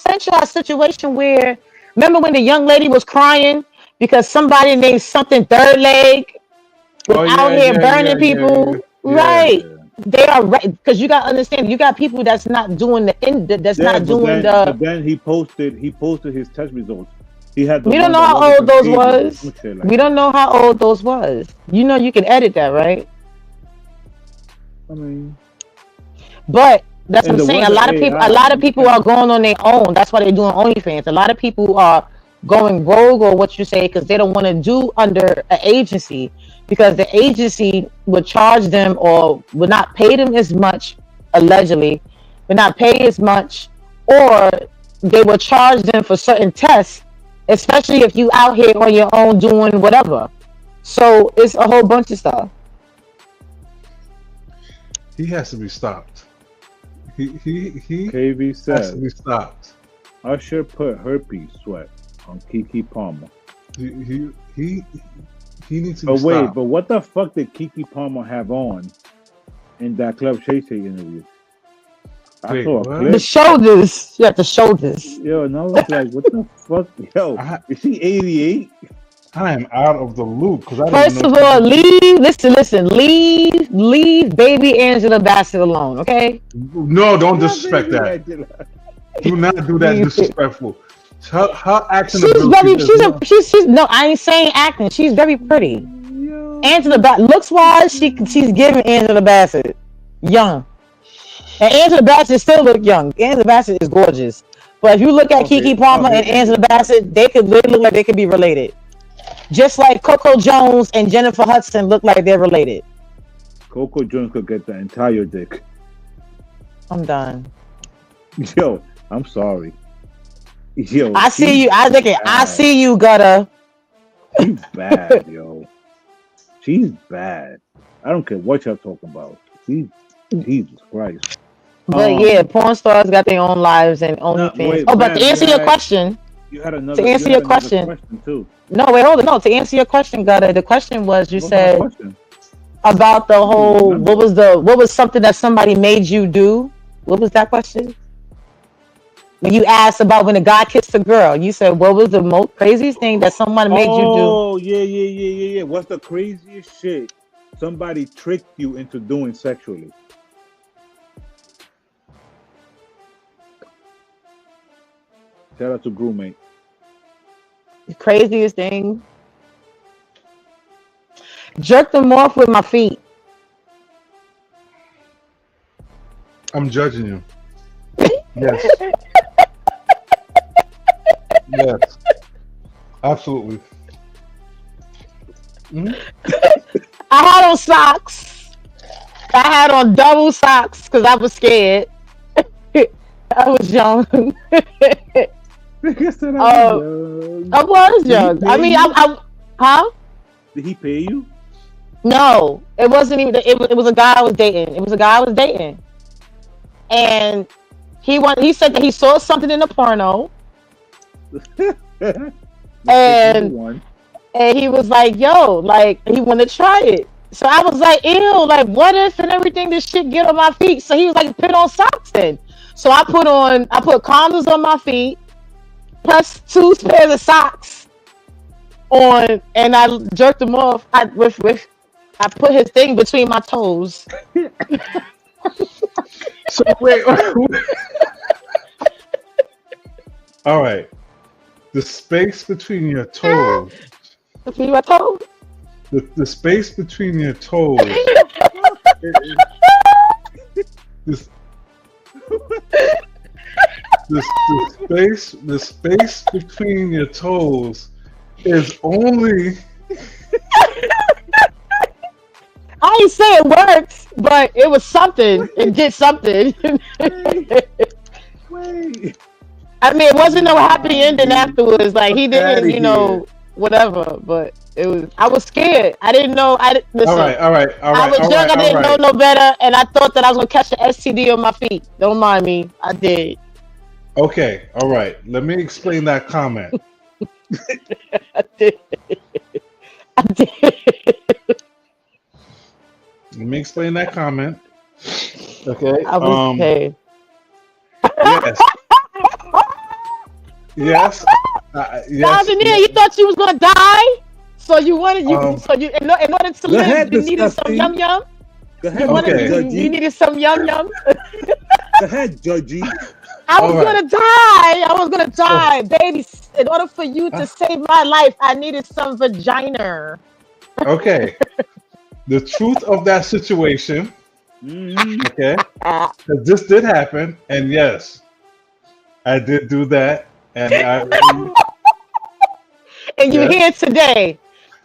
situation where remember when the young lady was crying because somebody named something third leg was out here burning people. Right. They are right because you gotta understand you got people that's not doing the But then he posted his test results. He had we don't know how old those was. We don't know how old those was. You know you can edit that, right? I mean, but That's what And I'm the saying. A weather, lot of hey, people, a lot of people are going on their own. That's why they're doing OnlyFans. A lot of people are going rogue, or what you say, because they don't want to do under an agency, because the agency would charge them or would not pay them as much, allegedly, would not pay as much, or they would charge them for certain tests, especially if you out here on your own doing whatever. So it's a whole bunch of stuff. He has to be stopped. He KV has says to be stopped. Usher put herpes sweat on Keke Palmer. He needs to be But wait, stopped. but what the fuck did Keke Palmer have on in that Club Shay Shay interview? I Wait, saw a what? The clip. shoulders, you have the shoulders. Yo, and I was like, what the fuck? Yo, is she 88? I am out of the loop because I First didn't of all, listen, leave baby Angela Bassett alone, okay? No, don't disrespect that. Do not do that disrespectful. Her acting ability. She's no, I ain't saying acting. She's very pretty. Angela Bassett, looks wise, she's giving Angela Bassett young. And Angela Bassett still look young. Angela Bassett is gorgeous. But if you look at Keke Palmer and Angela Bassett, they look like they could be related. Just like Coco Jones and Jennifer Hudson look like they're related. Coco Jones could get the entire dick. I'm done. Yo, I'm sorry. Yo, I see you. I see you, Gutter. She's bad, yo. She's bad. I don't care what y'all talking about. Jesus Christ. But yeah, porn stars got their own lives and OnlyFans. Oh, but to answer your question, you had another. To answer your question too. No, wait, hold on. No, to answer your question, Gutter. The question was, you said about the whole. What was something that somebody made you do? What was that question? When you asked about when a guy kissed a girl, you said, what was the most craziest thing that someone made you do? Oh, yeah. What's the craziest shit somebody tricked you into doing sexually? Shout out to Groomate. The craziest thing. Jerk them off with my feet. I'm judging you. Yes. Yes. Absolutely. I had on socks. I had on double socks because I was scared. I was young. I was young. I mean, huh? Did he pay you? No, it wasn't even. It was a guy I was dating. It was a guy I was dating, and he said that he saw something in the porno, and he was like, "Yo," like he wanted to try it. So I was like, "Ew!" Like, what if and everything this shit get on my feet? So he was like, "Put on socks then." So I put condoms on my feet, plus 2 pairs of socks on, and I jerked him off. I put his thing between my toes. So wait. All right. The space between your toes. Between my toes? The space between your toes. The space between your toes is only. I ain't say it works, but it was something. It did something. Wait. I mean, it wasn't no happy ending afterwards. Like he didn't, whatever. But it was. I was scared. I didn't know. Listen, All right. I was young. I didn't know no better, and I thought that I was gonna catch the STD on my feet. Don't mind me. I did. Okay. All right. Let me explain that comment. I did. Let me explain that comment. Okay. I was paid. Yes. Yes. Yes. Engineer, you thought you was gonna die, so you wanted in order to live, you needed some yum yum. Go ahead, you needed some yum yum. Go ahead, Judgy. I was gonna die, baby. In order for you to save my life, I needed some vagina. Okay. The truth of that situation Okay, 'cause this did happen, and yes, I did do that, and I And you're yes. here today.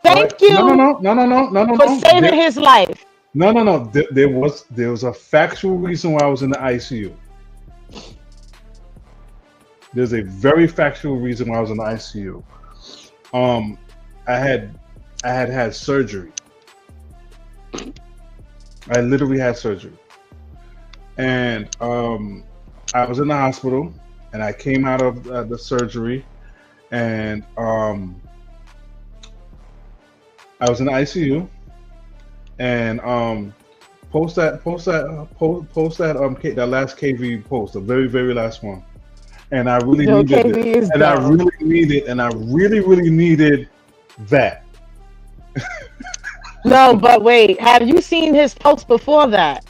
All right. Thank No, no, you no, no, no, no, no, no, for no. saving his life. No, no, no. There was a factual reason why I was in the ICU. There's a very factual reason why I was in the ICU. Um, I had surgery. I literally had surgery, and I was in the hospital, and I came out of the surgery, and I was in the ICU, and post that that last KV post, the very very last one, and I really Yo, needed KB it, is and I dumb. really needed that. No, but wait, have you seen his post before that?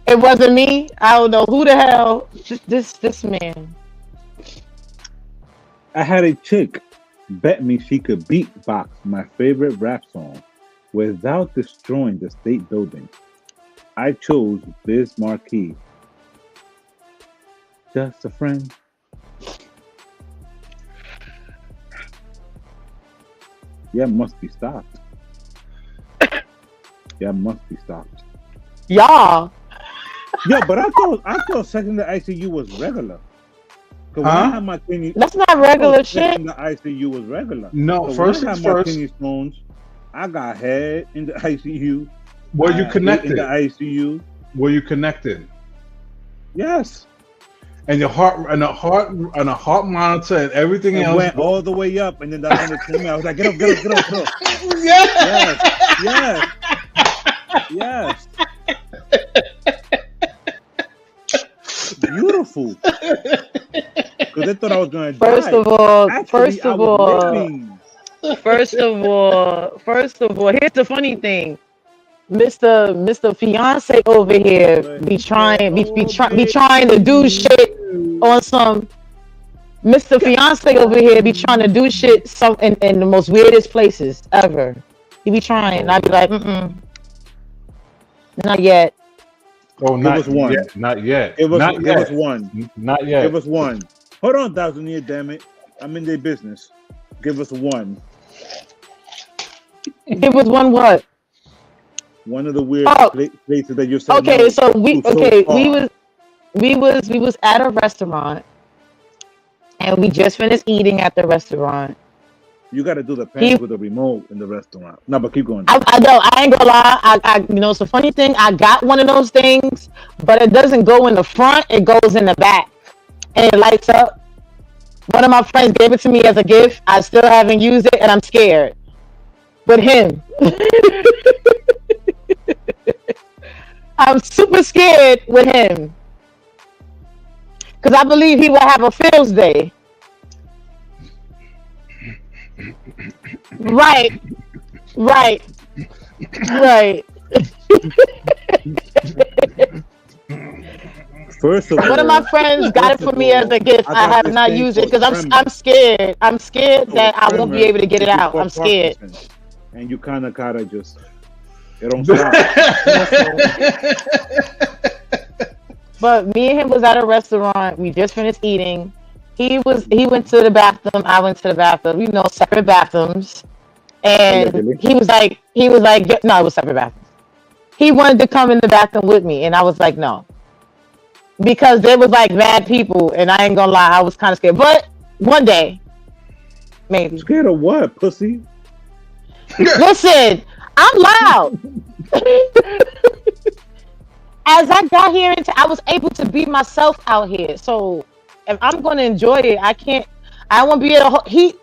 It wasn't me. I don't know who the hell this man. I had a chick bet me she could beatbox my favorite rap song without destroying the state building. I chose Biz Marquee. Just a friend. Yeah, must be stopped. Yeah, must be stopped. Y'all. Yeah, but I thought sex in the ICU was regular. Cause when I had my kidney, That's not regular sex shit. in the ICU was regular. No, So first when I things had my first. kidney stones, I got head in the ICU. Were you I ate connected? in the ICU? Were you connected? Yes. And your heart and a heart monitor and everything And else went all the way up, and then that's when they told me I was like, get up, get up, get up, get up. Yeah. Yes. Beautiful. Because they thought I was gonna die. First of all, Actually, I was living. first of all, here's the funny thing. Mr. Fiance over here be trying to do shit on some Mr. Fiance over here be trying to do shit in the most weirdest places ever. He be trying, and I be like, not yet. Oh, not It was one. yet. Not yet. It was not yet. It was one. Not yet. It was one. Hold on, Thousand damn it. I'm in their business. Give us one. Give us one what? One of the weird places that you said. Okay, no so to we was at a restaurant, and we just finished eating at the restaurant. You got to do the pants with the remote in the restaurant. No, but keep going. I know. I ain't gonna lie. It's a funny thing. I got one of those things, but it doesn't go in the front. It goes in the back, and it lights up. One of my friends gave it to me as a gift. I still haven't used it, and I'm scared. With him, I'm super scared with him because I believe he will have a feels day. Right. First of all, one of my friends got it for me as a gift. I have not used it because I'm scared. I'm scared that I won't be able to get it out. I'm scared. And you kind of gotta just it don't stop. But me and him was at a restaurant. We just finished eating. He went to the bathroom. I went to the bathroom. Separate bathrooms. And he was like, no, it was separate bathrooms. He wanted to come in the bathroom with me, and I was like, no, because there was like mad people, and I ain't gonna lie, I was kind of scared. But one day, maybe. Scared of what, pussy? Listen, I'm loud. As I got here, I was able to be myself out here. So if I'm gonna enjoy it, I won't be able to.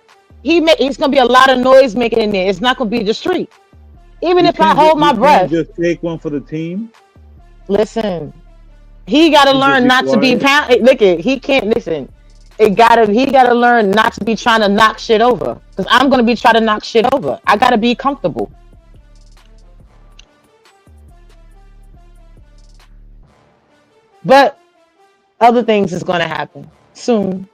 It's gonna be a lot of noise making in there. It's not gonna be the street. Even if I hold my breath. Just take one for the team. Listen, he gotta learn not to be look it. He can't listen. He gotta learn not to be trying to knock shit over. Because I'm gonna be trying to knock shit over. I gotta be comfortable. But other things is gonna happen soon.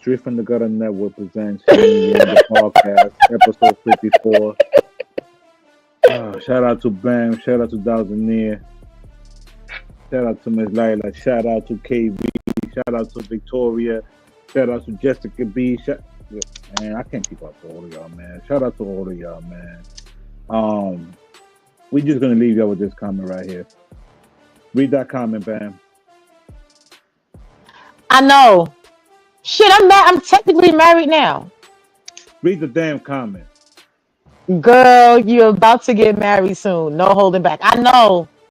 Str8fromdagutta Network presents StreamYard, the podcast, episode 54. Shout out to Bam, shout out to Dowsanier, shout out to Miss Lila, shout out to KB, shout out to Victoria, shout out to Jessica B. Man, I can't keep up to all of y'all, man. Shout out to all of y'all, man. We just gonna leave y'all with this comment right here. Read that comment, Bam. I know. Shit, I'm technically married now. Read the damn comment. Girl, you're about to get married soon. No holding back. I know.